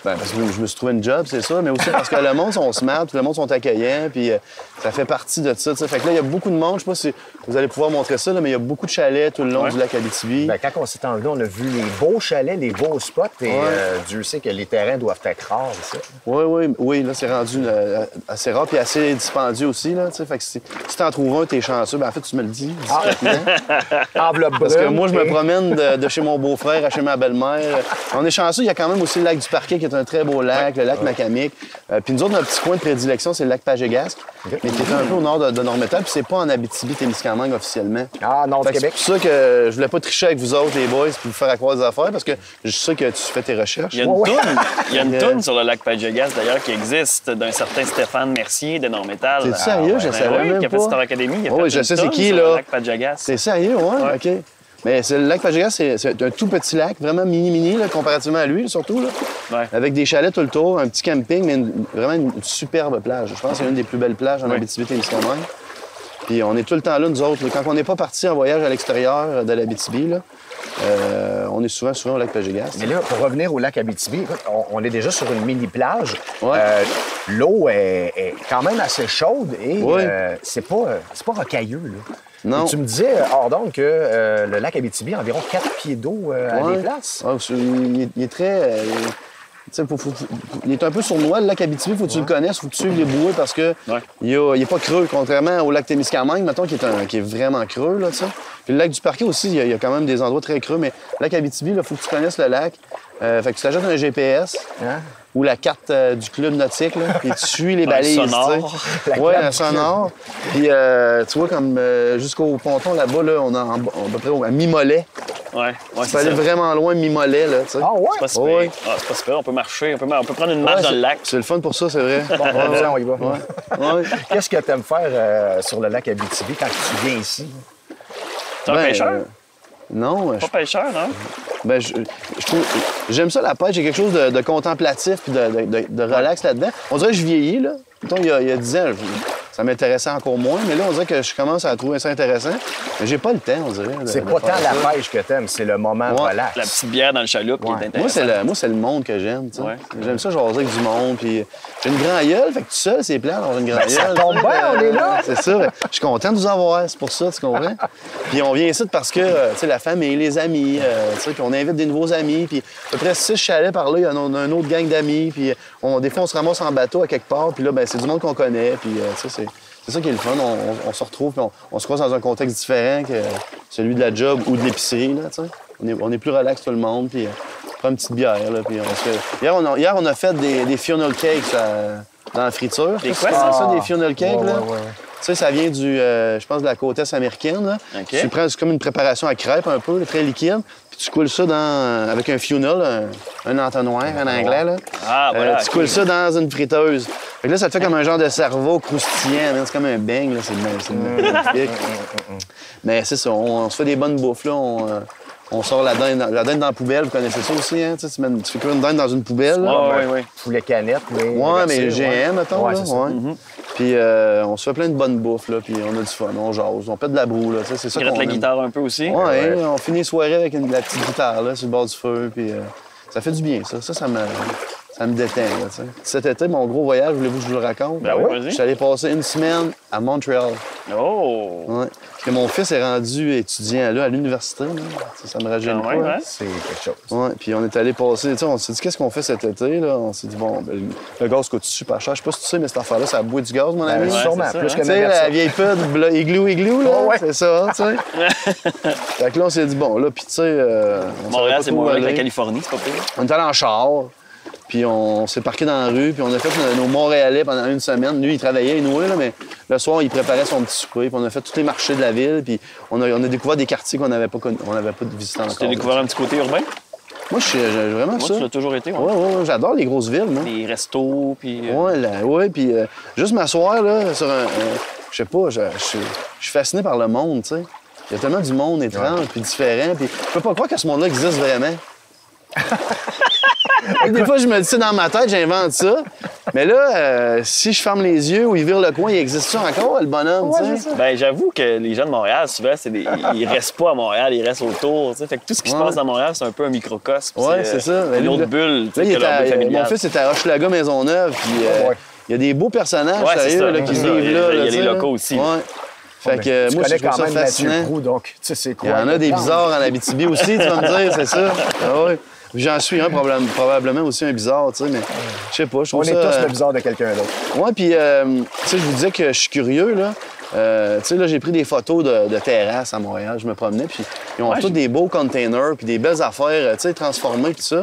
Parce que je me suis trouvé une job, c'est ça, mais aussi parce que le monde sont smart, puis le monde sont accueillants, puis ça fait partie de ça. T'sais. Fait que là, il y a beaucoup de monde, je sais pas si vous allez pouvoir montrer ça, là, mais il y a beaucoup de chalets tout le long du lac Abitibi. Ben, quand on s'est enlevé, on a vu les beaux chalets, les beaux spots, et Dieu sait que les terrains doivent être rares, ça. Oui, là, c'est rendu assez rare, puis assez dispendieux aussi, là, tu sais. Fait que si t'en trouves un, t'es chanceux, ben en fait, tu me le dis. Enveloppe Parce que brune moi, je me et- promène de chez mon beau-frère à chez ma belle-mère. On est chanceux, il y a quand même aussi le lac du Parquet, qui est un très beau lac, le lac Macamic. Puis nous autres, notre petit coin de prédilection, c'est le lac Pagegasque, mais qui est un peu au nord de Normétal, puis c'est pas en Abitibi-Témiscamingue officiellement. Ah, nord du Fait que Québec. c'est pour ça que je voulais pas tricher avec vous autres, les boys, puis vous faire à croire des affaires, parce que je sais que tu fais tes recherches. Il y a une toune, il y a une toune sur le lac Pagegas, d'ailleurs, qui existe d'un certain Stéphane Mercier de Normétal. T'es sérieux? Je savais oui, même qui a fait pas. Star Academy. Il a Oui, fait je une sais c'est toune qui, sur là. le lac Pagegas. C'est sérieux, ouais? Ouais. OK. Mais c'est le lac Pagegas, c'est un tout petit lac, vraiment mini, là, comparativement à lui, surtout, là. Ouais. Avec des chalets tout le tour, un petit camping, mais vraiment une superbe plage. Je pense que c'est une des plus belles plages en Abitibi-Témiscamingue. Puis on est tout le temps là, nous autres. Là. Quand on n'est pas parti en voyage à l'extérieur de l'Abitibi, là, on est souvent au lac Pagegas. Mais là, pour revenir au lac Abitibi, écoute, on est déjà sur une mini-plage. Ouais. L'eau est quand même assez chaude et Ouais. c'est pas rocailleux, là. Non. Et tu me disais, hors d'onde, que le lac Abitibi a environ 4 pieds d'eau à Ouais. des places. Ouais, il est très... tu sais, il est un peu sournois, le lac Abitibi. Faut que tu le connaisses, faut que tu suives les bouées parce que il est pas creux, contrairement au lac Témiscamingue, mettons, qui est vraiment creux, là, tu sais. Puis le lac du Parquet aussi, il y a quand même des endroits très creux, mais le lac Abitibi, il faut que tu connaisses le lac. Fait que tu t'achètes un GPS. Hein? Ou la carte du club nautique, là, puis tu suis les balises. sonore. Tu sais. Ouais, un sonore. Puis tu vois, comme jusqu'au ponton là-bas, là, on a à peu près à mi-mollet. Ouais, Tu c'est peux ça. aller vraiment loin, mi-mollet, là, tu sais. Ah ouais? C'est pas super. Ouais. Ah, c'est pas super. On peut marcher, on peut prendre une marche dans le lac. C'est le fun pour ça, c'est vrai. Bon, on y va. Ouais. Qu'est-ce que tu aimes faire sur le lac Abitibi quand tu viens ici? T'es un Ben, pêcheur? Non, Pas pêcheur, non? ben, je trouve... J'aime ça, la pêche. Il y a quelque chose de contemplatif puis de relax là-dedans. On dirait que je vieillis, là. Mettons, il y a 10 ans, ça m'intéressait encore moins, mais là, on dirait que je commence à trouver ça intéressant. Mais j'ai pas le temps, on dirait. C'est pas tant la pêche que t'aimes, c'est le moment Ouais. relax. La petite bière dans le chaloupe qui est Moi, intéressante. c'est le monde que j'aime, tu sais. Ouais. J'aime ça, jaser avec du monde, puis j'ai une grand gueule, fait que tout seul, c'est plat d'avoir une grand gueule. ça tombe bien, on est là. C'est ça, je suis content de vous avoir, c'est pour ça, tu comprends? Puis on vient ici parce que, tu sais, la famille, les amis, tu sais, puis on invite des nouveaux amis, puis à peu près 6 chalets par là, il y a un autre gang d'amis, puis des fois, on se ramasse en bateau à quelque part, puis là, ben c'est du monde qu'on connaît, puis tu sais, c'est ça qui est le fun, on se retrouve, puis on se croise dans un contexte différent que celui de la job ou de l'épicerie, là, tu sais. On est plus relax tout le monde, puis on prend une petite bière, là, puis on se fait... Hier, on a fait des funnel cakes dans la friture. Des quoi, ça, des funnel cakes, Ouais, là? ouais. Tu sais, ça vient je pense, de la côte est américaine, là. OK. Tu prends c'est comme une préparation à crêpes un peu, là, très liquide, puis tu coules ça avec un funnel, un entonnoir en anglais, là. Ah, voilà. Tu coules ça dans une friteuse. Fait que là, ça te fait comme un genre de cerveau croustillant, man. C'est comme un beigne, là. C'est magnifique. Mais c'est ça, on se fait des bonnes bouffes, là. On on sort la dinde dans la poubelle. Vous connaissez ça aussi, hein? Tu fais cuire une dinde dans une poubelle. Là. Oui. Poulet canette, mais. Ouais, mais GM, mettons. Ouais, là. c'est ça. Ouais. Puis on se fait plein de bonnes bouffes, là, puis on a du fun, on jase, on pète de la broue, là. C'est ça qu'on Gratte la aime. guitare un peu aussi. Ouais, on finit les soirées avec la petite guitare, là, sur le bord du feu, puis ça fait du bien, ça. Ça me détend, là, tu sais. Cet été, mon gros voyage, voulez-vous que je vous le raconte? Ben oui, vas-y. Je suis allé passer une semaine à Montréal. Oh! Ouais. Puis mon fils est rendu étudiant là, à l'université. Là. Ça me rajeunit Ah pas. ouais, hein. hein? C'est quelque chose. Ouais, puis on est allé passer, tu sais, on s'est dit qu'est-ce qu'on fait cet été, là? On s'est dit, bon, ben, le gaz coûte super cher. Je sais pas si tu sais, mais cette affaire-là, ça a boué du gaz, mon ami. ouais, Sûrement, c'est ça, plus hein. que Tu sais, même la ça. vieille pub, igloo, là, Ouais. c'est ça, tu sais. Fait que là, on s'est dit, bon, là, puis tu sais, on savait Montréal, pas c'est trop où moins loin que la aller. Californie, c'est pas pire. On est allé en char, puis on s'est parqué dans la rue, puis on a fait nos Montréalais pendant une semaine. Lui, il travaillait, nous, là, mais le soir, il préparait son petit souper, puis on a fait tous les marchés de la ville, puis on a découvert des quartiers qu'on n'avait pas visité encore. Tu as découvert un petit côté urbain? Moi, j'ai vraiment Moi, ça. tu l'as toujours été, ouais. Ouais, j'adore les grosses villes, moi. Les restos, puis... Ouais, puis juste m'asseoir, là, sur je sais pas, je suis fasciné par le monde, tu sais. Il y a tellement du monde étrange, puis différent, puis je peux pas croire que ce monde-là existe vraiment. Des fois, je me dis, c'est dans ma tête, j'invente ça. Mais là, si je ferme les yeux ou il vire le coin, il existe-tu encore, le bonhomme, tu sais? Ben, j'avoue que les gens de Montréal, souvent, ils restent pas à Montréal, ils restent autour. Tu sais. Fait que tout ce qui se passe à Montréal, c'est un peu un microcosme. Ouais, c'est ça. Une autre bulle, tu Là, sais, que leur bulle familiale. mon fils était à Hochelaga Maisonneuve, puis Ouais. il y a des beaux personnages, Ouais, c'est sérieux, ça, là, qui c'est ça. vivent là. Il y a tu les sais, locaux là. aussi. Ouais. Fait que Tu moi, je connais trouve quand ça même Mathieu fascinant. Proulx, donc tu sais c'est quoi. Il y en a des bizarres en Abitibi aussi, tu vas me dire, c'est ça? Ah ouais. J'en suis un, probablement aussi un bizarre, tu sais, mais je sais pas, je trouve On ça... est tous le bizarre de quelqu'un d'autre. Ouais, puis, tu sais, je vous disais que je suis curieux, là. Tu sais, là, j'ai pris des photos de terrasses à Montréal. Je me promenais, puis ils ont tous des beaux containers, puis des belles affaires, tu sais, transformées, puis ça.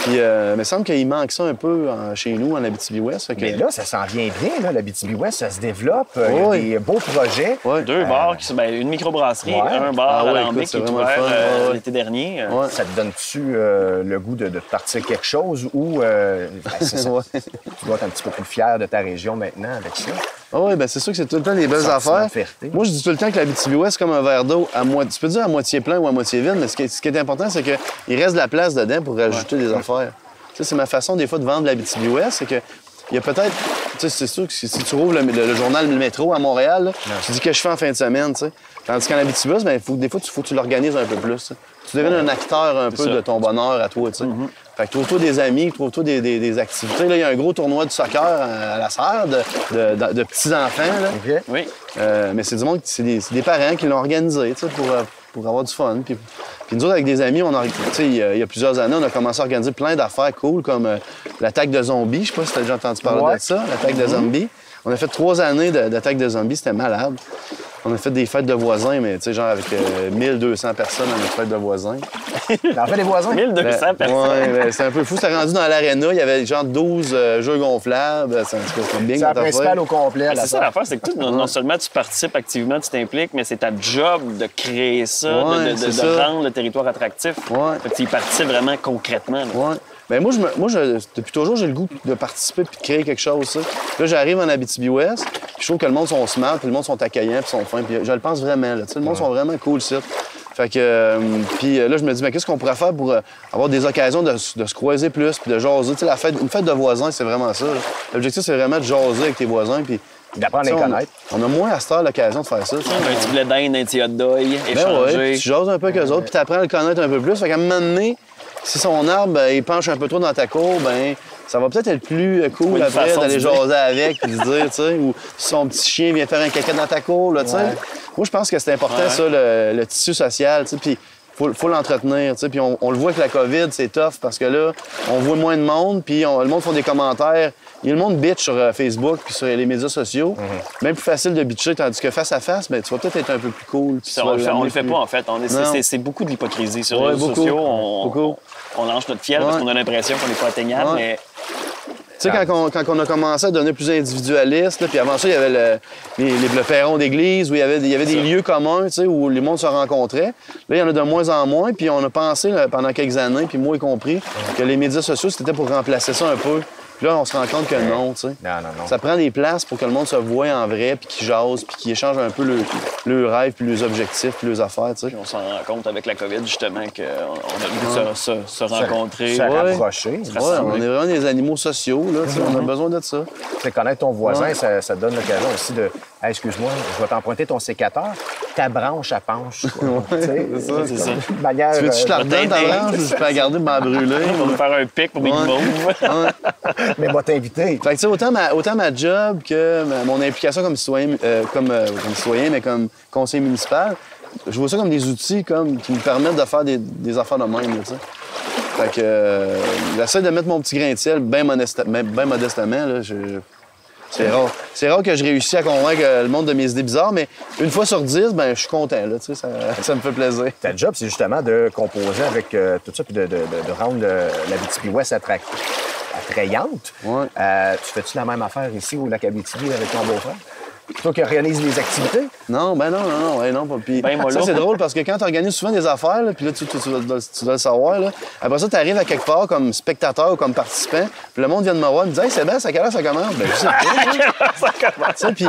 Puis, il me semble qu'il manque ça un peu chez nous, en Abitibi-Ouest. Fait que- Mais là, ça s'en vient bien, là. La BTB-Ouest, ça se développe. Ouais. Il y a des beaux projets. Ouais. Deux bars, qui sont, ben, une microbrasserie, Ouais. un bar Ah ouais, alambic écoute, qui est c'est vraiment ouvert le fun. Ouais. l'été dernier. Ouais. Ça te donne-tu le goût de partir quelque chose ou c'est ça, Ouais. tu dois être un petit peu plus fier de ta région maintenant avec ça? Ah oui, bien c'est sûr que c'est tout le temps des belles Sentiment affaires. de fierté. Moi, je dis tout le temps que la BTB-Ouest, c'est comme un verre d'eau à moitié. Tu peux dire à moitié plein ou à moitié vide, mais ce qui est important, c'est qu'il reste de la place dedans pour rajouter des affaires. Tu sais, c'est ma façon, des fois, de vendre la BTB-Ouest, c'est que il y a peut-être... Tu sais, c'est sûr que si tu rouvres le journal Le Métro à Montréal, là, tu dis que je fais en fin de semaine, tu sais. Tandis qu'en Abitibi-Ouest, ben, des fois, il faut que tu l'organises un peu plus. Tu sais. Tu deviens un acteur un peu ça. de ton bonheur à toi, tu sais. Fait que trouve-toi des amis, trouve-toi des activités. Là, il y a un gros tournoi de soccer à la serre de petits-enfants, là. OK? Oui. Mais c'est du monde, c'est des parents qui l'ont organisé, tu sais, pour avoir du fun. Puis nous autres, avec des amis, tu sais, il y a plusieurs années, on a commencé à organiser plein d'affaires cool, comme l'attaque de zombies. Je sais pas si tu as déjà entendu parler Ouais. de ça, l'attaque de zombies. On a fait 3 années d'attaque de zombies, c'était malade. On a fait des fêtes de voisins, mais tu sais, genre avec 1200 personnes à notre fête de voisins. T'en fais des voisins? 1200 personnes. Ouais, ben, c'est un peu fou. C'était rendu dans l'aréna, il y avait genre 12 jeux gonflables. C'était bien C'est la notre affaire. principale au complet. Mais la c'est ça affaire. l'affaire, c'est que non seulement tu participes activement, tu t'impliques, mais c'est ta job de créer ça, Ouais, de c'est ça. rendre le territoire attractif. Ouais. Fait que tu y participes vraiment concrètement. là. Ouais. Ben moi, depuis toujours, j'ai le goût de participer puis de créer quelque chose. Ça. Là, j'arrive en Abitibi-Ouest, puis je trouve que le monde sont smart, puis le monde sont accueillants, puis sont fins. Puis je le pense vraiment. Là. Tu sais, le monde sont vraiment cool, ici. Fait que, puis là, je me dis, mais qu'est-ce qu'on pourrait faire pour avoir des occasions de se croiser plus, puis de jaser. Tu sais, une fête de voisins, c'est vraiment ça. Là. L'objectif, c'est vraiment de jaser avec tes voisins, puis D'apprendre à tu les sais, connaître. on a moins à cette heure l'occasion de faire ça. tu sais. Un petit blé d'Inde, un petit hot dog, Ben échanger. ouais, puis tu jases un peu avec eux autres, puis tu apprends à le connaître un peu plus. Fait qu'à un moment donné, si son arbre, ben, il penche un peu trop dans ta cour, ben ça va peut-être être plus cool une après façon d'aller de dire. jaser avec puis de dire, tu sais, ou si son petit chien vient faire un caca dans ta cour, là, tu sais. Ouais. Moi, je pense que c'est important, Ouais. ça, le tissu social, tu sais, puis faut l'entretenir, tu sais. Puis on le voit avec la COVID, c'est tough parce que là, on voit moins de monde, puis le monde font des commentaires. Il y a le monde bitch sur Facebook puis sur les médias sociaux. Même plus facile de bitcher, tandis que face à face, ben, tu vas peut-être être un peu plus cool. puis tu On vas le fait, on l'amener le fait plus- pas, en fait. Non. C'est beaucoup de l'hypocrisie sur Ouais, les réseaux beaucoup. sociaux. Beaucoup. On lance notre fiel parce Ouais. qu'on a l'impression qu'on n'est pas atteignable, Ouais. mais Tu sais, quand on a commencé à devenir plus individualiste, là, puis avant ça, il y avait le perron d'église, où il y avait des lieux communs, tu sais, où les mondes se rencontraient. Là, il y en a de moins en moins, puis on a pensé là, pendant quelques années, puis moi y compris, que les médias sociaux, c'était pour remplacer ça un peu. Puis là, on se rend compte que non, tu sais. Non. Ça prend des places pour que le monde se voie en vrai, puis qu'ils jasent, puis qu'ils échangent un peu leurs rêves, puis leurs objectifs, puis leurs affaires, tu sais. Puis on s'en rend compte avec la COVID, justement, qu'on a voulu se rencontrer. Se rapprocher. Ouais, on est vraiment des animaux sociaux, là, tu sais, on a besoin de ça. Tu sais, connaître ton voisin, ça te donne l'occasion aussi de « Hey, excuse-moi, je vais t'emprunter ton sécateur. Ta branche, elle penche. » C'est ça. Une manière... Tu veux-tu que je la redonne, ta branche, ou je peux la garder pour m'en brûler? On va me faire un pic pour mes guimauves. Mais moi, t'inviter. Fait que, tu sais, autant ma job que mon implication comme citoyen, comme citoyen, mais comme conseiller municipal, je vois ça comme des outils qui me permettent de faire des affaires de même, tu sais. Fait que j'essaie de mettre mon petit grain de sel bien modestement, là. C'est rare que je réussisse à convaincre le monde de mes idées bizarres, mais une fois sur 10, ben je suis content, là, tu sais, ça me fait plaisir. Ta job, c'est justement de composer avec tout ça puis de rendre l'Abitibi-Ouest attrayante. Ouais. Tu fais-tu la même affaire ici au lac Abitibi avec ton beau-frère? Toi qui organise les activités? Non, ben non, ouais, non. Puis Ben, mollo. ça, c'est drôle parce que quand tu organises souvent des affaires, là, puis là, tu dois le savoir, là, après ça, tu arrives à quelque part comme spectateur ou comme participant, puis le monde vient de me voir et me dit « Hey, Sébastien, à quelle heure ça commence? » Ben, je sais pas. Tu sais, puis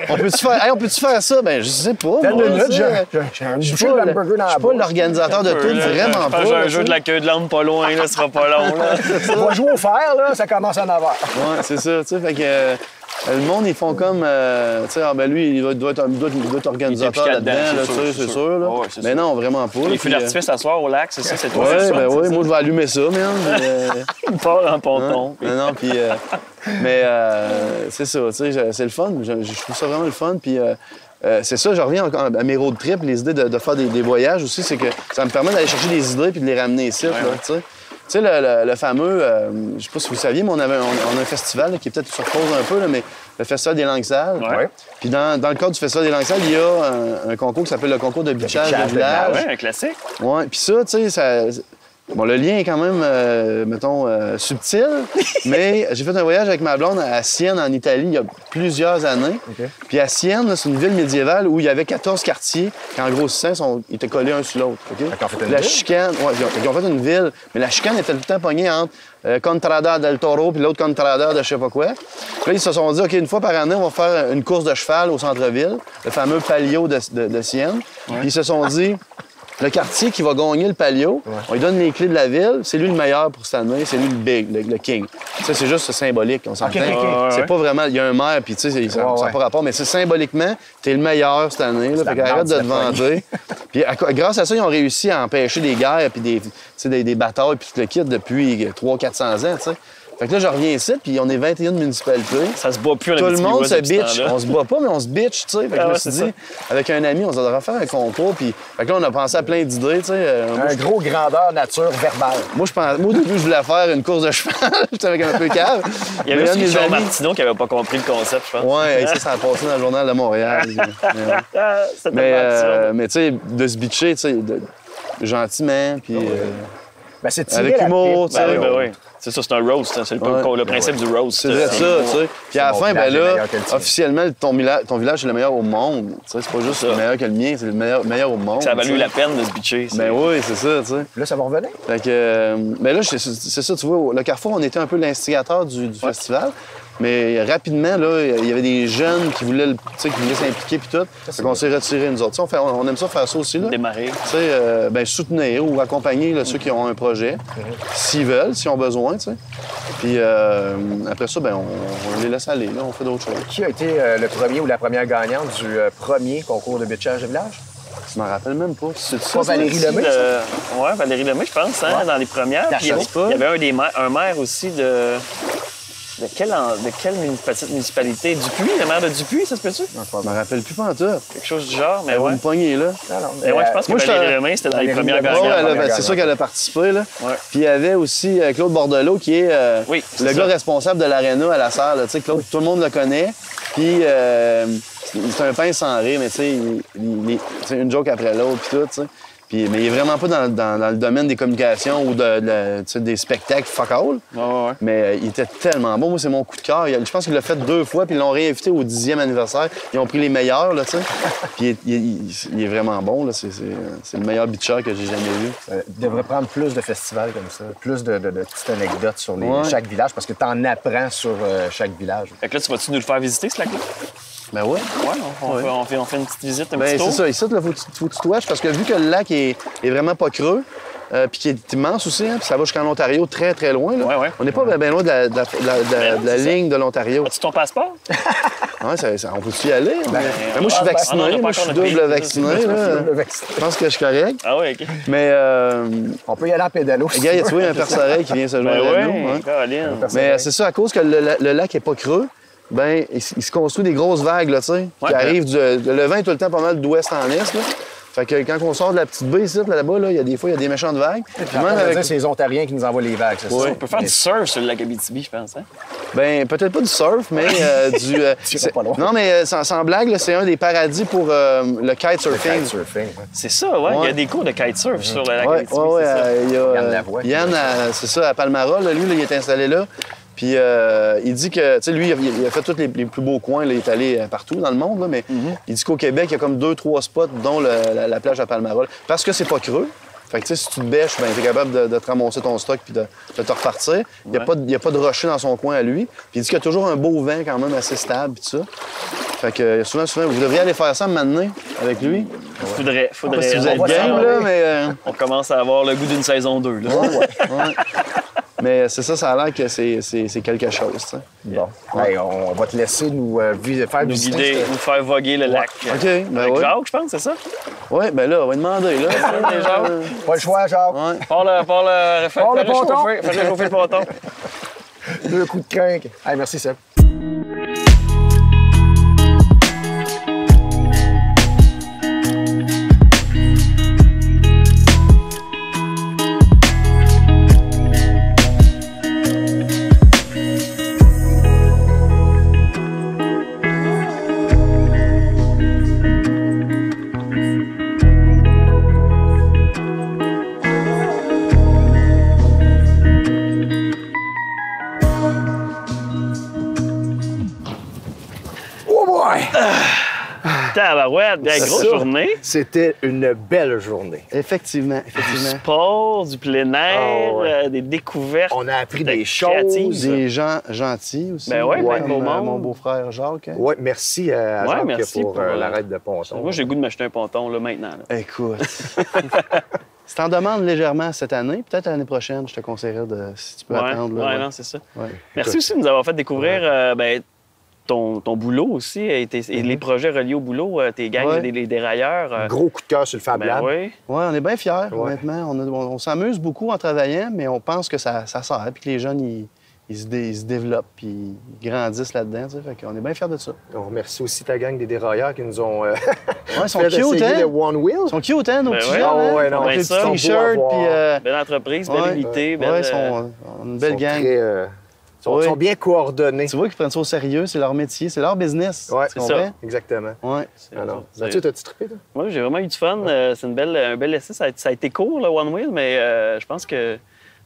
on peut-tu faire ça? Ben, je sais pas. Une moi, minute, tu sais. j'ai un Je bouchée suis de pas hamburger dans la bouche. l'organisateur de tout, vraiment pas. J'ai là, un tu jeu sais. de la queue de l'âme pas loin, là, ce sera pas long. Là. On va jouer au fer, là, ça commence à 9h. Ouais, c'est ça, tu sais, fait que le monde, ils font comme, tu sais, ah ben lui, il doit être organisateur Il est là-dedans, impliqué là, tu sais, c'est sûr, là. Ouais, c'est Mais sûr. non, vraiment pas. Les feux d'artifice à soir au lac, c'est ça, c'est toi. Ouais, c'est ben ça, oui, c'est moi, je vais allumer ça, man. Il part en ponton. Hein? Non, puis... mais c'est ça, tu sais, c'est le fun. Je trouve ça vraiment le fun, puis... c'est ça, je reviens à mes road trips, les idées de faire des voyages aussi, c'est que ça me permet d'aller chercher des idées puis de les ramener ici, là, tu sais. Tu sais, le fameux, je sais pas si vous saviez, mais on a un festival là, qui est peut-être sur pause un peu, là, mais le Festival des langues sales. Ouais. Puis dans le cadre du Festival des langues sales, il y a un concours qui s'appelle le concours de bitchage de village. Ouais, un classique. Ouais, puis ça, tu sais, ça... Bon, le lien est quand même, mettons, subtil, mais j'ai fait un voyage avec ma blonde à Sienne, en Italie, il y a plusieurs années. OK. Puis à Sienne, là, c'est une ville médiévale où il y avait 14 quartiers qui, en grossissant, ils étaient collés un sur l'autre. OK? Fait qu'on fait une La ville? chicane, ouais, ils ont fait une ville, mais la chicane était tout le temps pognée entre Contrada del Toro puis l'autre Contrada de je sais pas quoi. Puis là, ils se sont dit, OK, une fois par année, on va faire une course de cheval au centre-ville, le fameux palio de Sienne. Puis ils se sont dit... Le quartier qui va gagner le palio, on lui donne les clés de la ville, c'est lui le meilleur pour cette année, c'est lui le big, le king. Ça, c'est juste symbolique, on s'entend. OK. C'est pas vraiment, il y a un maire, puis tu sais, ça n'a pas rapport, mais c'est symboliquement, t'es le meilleur cette année, là, fait qu'arrête de te vanter. Puis grâce à ça, ils ont réussi à empêcher des guerres, puis des batailles, puis tout le kit depuis 300-400 ans, tu sais. Fait que là, je reviens ici, puis on est 21 municipalités. Ça se boit plus en Tout le Abitibi, monde ouais, se depuis ce bitch. temps-là. On se boit pas, mais on se bitch, tu sais. Fait que je me suis dit, avec un ami, on se devrait faire un concours. Puis, fait que là, on a pensé à plein d'idées, tu sais. Un gros grandeur nature verbale. Moi, au début, je voulais faire une course de cheval. J'étais avec un peu cave. Il y avait Mais aussi un de mes Jean amis- Martineau qui avait pas compris le concept, je pense. Ouais, et ça a passé dans le journal de Montréal. C'était tellement absurde. Mais tu sais, de se bitcher, tu sais, gentiment, puis Ben, c'est tirer avec la humour, pipe. tu sais. Ben oui. C'est ça, c'est un roast. Hein. C'est le principe du roast. C'est vrai, ça, tu sais. Puis à la mon fin, ben village est là, meilleur que le tien. officiellement, ton village, c'est le meilleur au monde. Tu sais, c'est pas juste le meilleur que le mien, c'est le meilleur au monde. Ça a valu tu sais. la peine de se bitcher. Ben oui, c'est ça, tu sais. Là, ça va revenir. Fait que, ben là, c'est ça, tu vois, le Carrefour, on était un peu l'instigateur du festival. Mais rapidement, là, il y avait des jeunes qui voulaient, qui voulaient s'impliquer puis tout. Fait qu'on s'est retirés, nous autres. Tu sais, on aime ça faire ça aussi, là. Démarrer. Tu sais, ben, soutenir ou accompagner là, ceux qui ont un projet, s'ils veulent, s'ils ont besoin, tu sais. Puis après ça, ben, on les laisse aller, là, on fait d'autres choses. Qui a été le premier ou la première gagnante du premier concours de bitchage de village? Je m'en rappelle même pas. C'est Pas Valérie Lemay, ça? Ouais, Valérie Lemay, je pense, hein, dans les premières. Puis Cachasse pas. il y avait un maire aussi de... De quelle municipalité? Dupuis, le maire de Dupuis, ça se peut-tu? Je m'en rappelle plus pas en tout. Quelque chose du genre, mais Elle va ouais. me pogner, là. Non, non. Mais ouais, je pense que moi, je Valérie t'en- Lemay, c'était dans les Valérie premières Lemay, Ouais, gagnantes. gagnante. c'est sûr qu'elle a participé, là. Ouais. Puis il y avait aussi Claude Bordelot, qui est Oui, le c'est gars ça. responsable de l'aréna à la salle. là. Tu sais, Claude, tout le monde le connaît. Puis c'est un pain sans rire, mais tu sais, c'est une joke après l'autre, puis tout, tu sais. Puis, mais il est vraiment pas dans le domaine des communications ou tu sais, des spectacles fuck all. Ouais. Mais il était tellement bon. Moi, c'est mon coup de cœur. Je pense qu'il l'a fait 2 fois, puis ils l'ont réinvité au 10e anniversaire. Ils ont pris les meilleurs, là, tu sais. Puis il est vraiment bon, là. C'est le meilleur beacher que j'ai jamais vu. Il devrait prendre plus de festivals comme ça, plus de petites anecdotes sur chaque village, parce que tu en apprends sur chaque village. Fait que là, tu vas-tu nous le faire visiter, ce lac-là? Ben ouais. Ouais, on fait une petite visite, un Ben, petit tour. c'est ça. Ici, il faut que tu touches, parce que vu que le lac est vraiment pas creux, puis qui est immense aussi, hein, puis ça va jusqu'en Ontario, très, très loin. Là. Ouais. On n'est pas bien loin de la ligne de l'Ontario. As-tu ton passeport? Ouais, on peut-y aller. Ben, moi, je suis vacciné. non, Moi, je suis pas encore double notre vacciné. pays. Là. Je pense que je suis correct. Ah ouais, OK. Mais, On peut y aller en pédalo. regarde, tu vois, il y a un perce-oreille qui vient se joindre à nous. Hein. Caroline. Mais c'est ça, à cause que le lac n'est pas creux, ben il se construit des grosses vagues, là, tu sais, qui arrivent le vent est tout le temps pas mal d'ouest en est, là. Fait que quand on sort de la petite baie ici, là-bas, là, il y a des méchantes vagues. C'est les Ontariens qui nous envoient les vagues, c'est ça? On peut faire du surf sur le lac Abitibi, je pense. Hein? Ben, peut-être pas du surf, mais pas loin. Non, mais sans blague, là, c'est un des paradis pour le kitesurfing. Kitesurfing. C'est ça, ouais. Il y a des cours de kitesurf sur le lac Abitibi, Ouais, c'est ça. il y a Yann Lavoie. Yann, c'est ça, à Palmara, là, lui, là, il est installé là. Puis il dit que, tu sais, lui, il a fait tous les plus beaux coins, là, il est allé partout dans le monde, là, mais il dit qu'au Québec, il y a comme 2-3 spots, dont la plage à Palmara. Parce que c'est pas creux. Fait que, tu sais, si tu te bêches, ben, t'es capable de te ramasser ton stock puis de te repartir. Il n'y a pas de rocher dans son coin à lui. Puis il dit qu'il y a toujours un beau vent quand même assez stable, puis tout ça. Fait que souvent, vous devriez aller faire ça maintenant avec lui. Faudrait. Si vous êtes game, là, mais... On commence à avoir le goût d'une saison 2, là. Ouais. Mais c'est ça, ça a l'air que c'est quelque chose, tu sais. Bon. Hey, on va te laisser nous faire Nous visiter. guider, nous faire voguer le lac. OK, ben Avec ouais. Jacques, je pense, c'est ça? Ouais, ben là, on va demander, là. Pas le choix, Jacques. Ouais. Faire le ponton. Faire réchauffer le ponton. 2 coups de crinque. Hey, merci, Seb. Tabarouette, bien grosse Ça, journée. C'était une belle journée. Effectivement. Du sport, du plein air, des découvertes. On a appris des créatives. choses. Des gens gentils aussi. Ben ouais, plein de beau comme, monde. mon beau-frère Jacques. Hein. Oui, merci à Jacques merci pour, pour, l'arrêt de ponton. Moi, j'ai le goût de m'acheter un ponton, là, maintenant. Là. Écoute. Si t'en demandes légèrement cette année, peut-être l'année prochaine, je te conseillerais si tu peux attendre. Là, non, c'est ça. Ouais. Merci aussi de nous avoir fait découvrir ton boulot aussi et les projets reliés au boulot, tes gangs, les dérailleurs. Gros coup de cœur sur le Fab Lab. Oui. Ouais, on est bien fiers, honnêtement. On s'amuse beaucoup en travaillant, mais on pense que ça sert, puis que les jeunes, ils se développent, puis ils grandissent là-dedans. Tu sais, fait qu'on est bien fiers de ça. On remercie aussi ta gang des dérailleurs qui nous ont Ils sont fait cute, essayer hein? le One Wheel. Ils sont cute, hein, nos Ben petits ouais. jeunes, Ah hein? ouais, non, Avec c'est des petits ça. t-shirts, puis... Belle entreprise, belle unité, belle... ils sont une belle gang. Ils sont bien coordonnés. Tu vois qu'ils prennent ça au sérieux, c'est leur métier, c'est leur business. Ouais, tu c'est comprends? ça. Exactement. Ouais. Alors, Mathieu, t'as-tu trippé, toi? Moi, j'ai vraiment eu du fun. C'est un bel essai. Ça a été court, le One Wheel, mais je pense que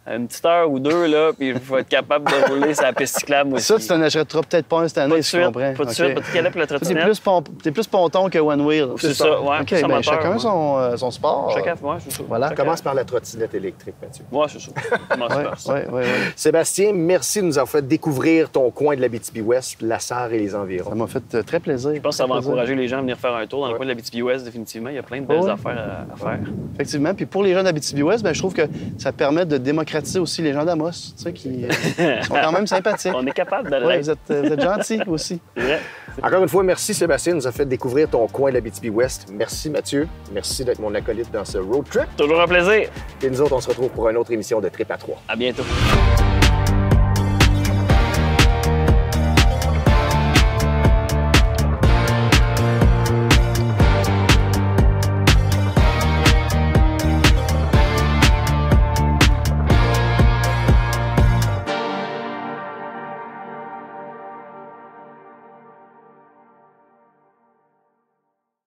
une petite heure ou deux, là, puis je vais être capable de rouler sur la piste cyclable aussi. Ça, tu t'en achèteras peut-être pas un cette année, Pas de si suite, tu comprends. pas de suite. Pas de câlin pour la T'es trottinette. plus ponton que one wheel. C'est ça, ouais. OK, plus ben, amateur, chacun ouais. son sport. Chacun, ouais, c'est ça. Voilà. Commence par la trottinette électrique, Mathieu. Ouais, c'est ça. Commence par ça. Ouais. Sébastien, merci de nous avoir fait découvrir ton coin de l'Abitibi-Ouest, la Sarre et les environs. Ça m'a fait très plaisir. Je pense que ça va encourager les gens à venir faire un tour dans le coin de l'Abitibi-Ouest, définitivement. Il y a plein de belles affaires à faire. Effectivement. Puis pour les gens d'Abitibi-Ouest, ben, je trouve que ça permet de démocratiser aussi les gens d'Amos, tu sais, qui sont quand même sympathiques. On est capable d'aller. Ouais, vous êtes gentils aussi. C'est vrai. Encore une fois, merci Sébastien de nous a fait découvrir ton coin de l'Abitibi-Ouest. Merci Mathieu. Merci d'être mon acolyte dans ce road trip. Toujours un plaisir. Et nous autres, on se retrouve pour une autre émission de Trip à 3. À bientôt.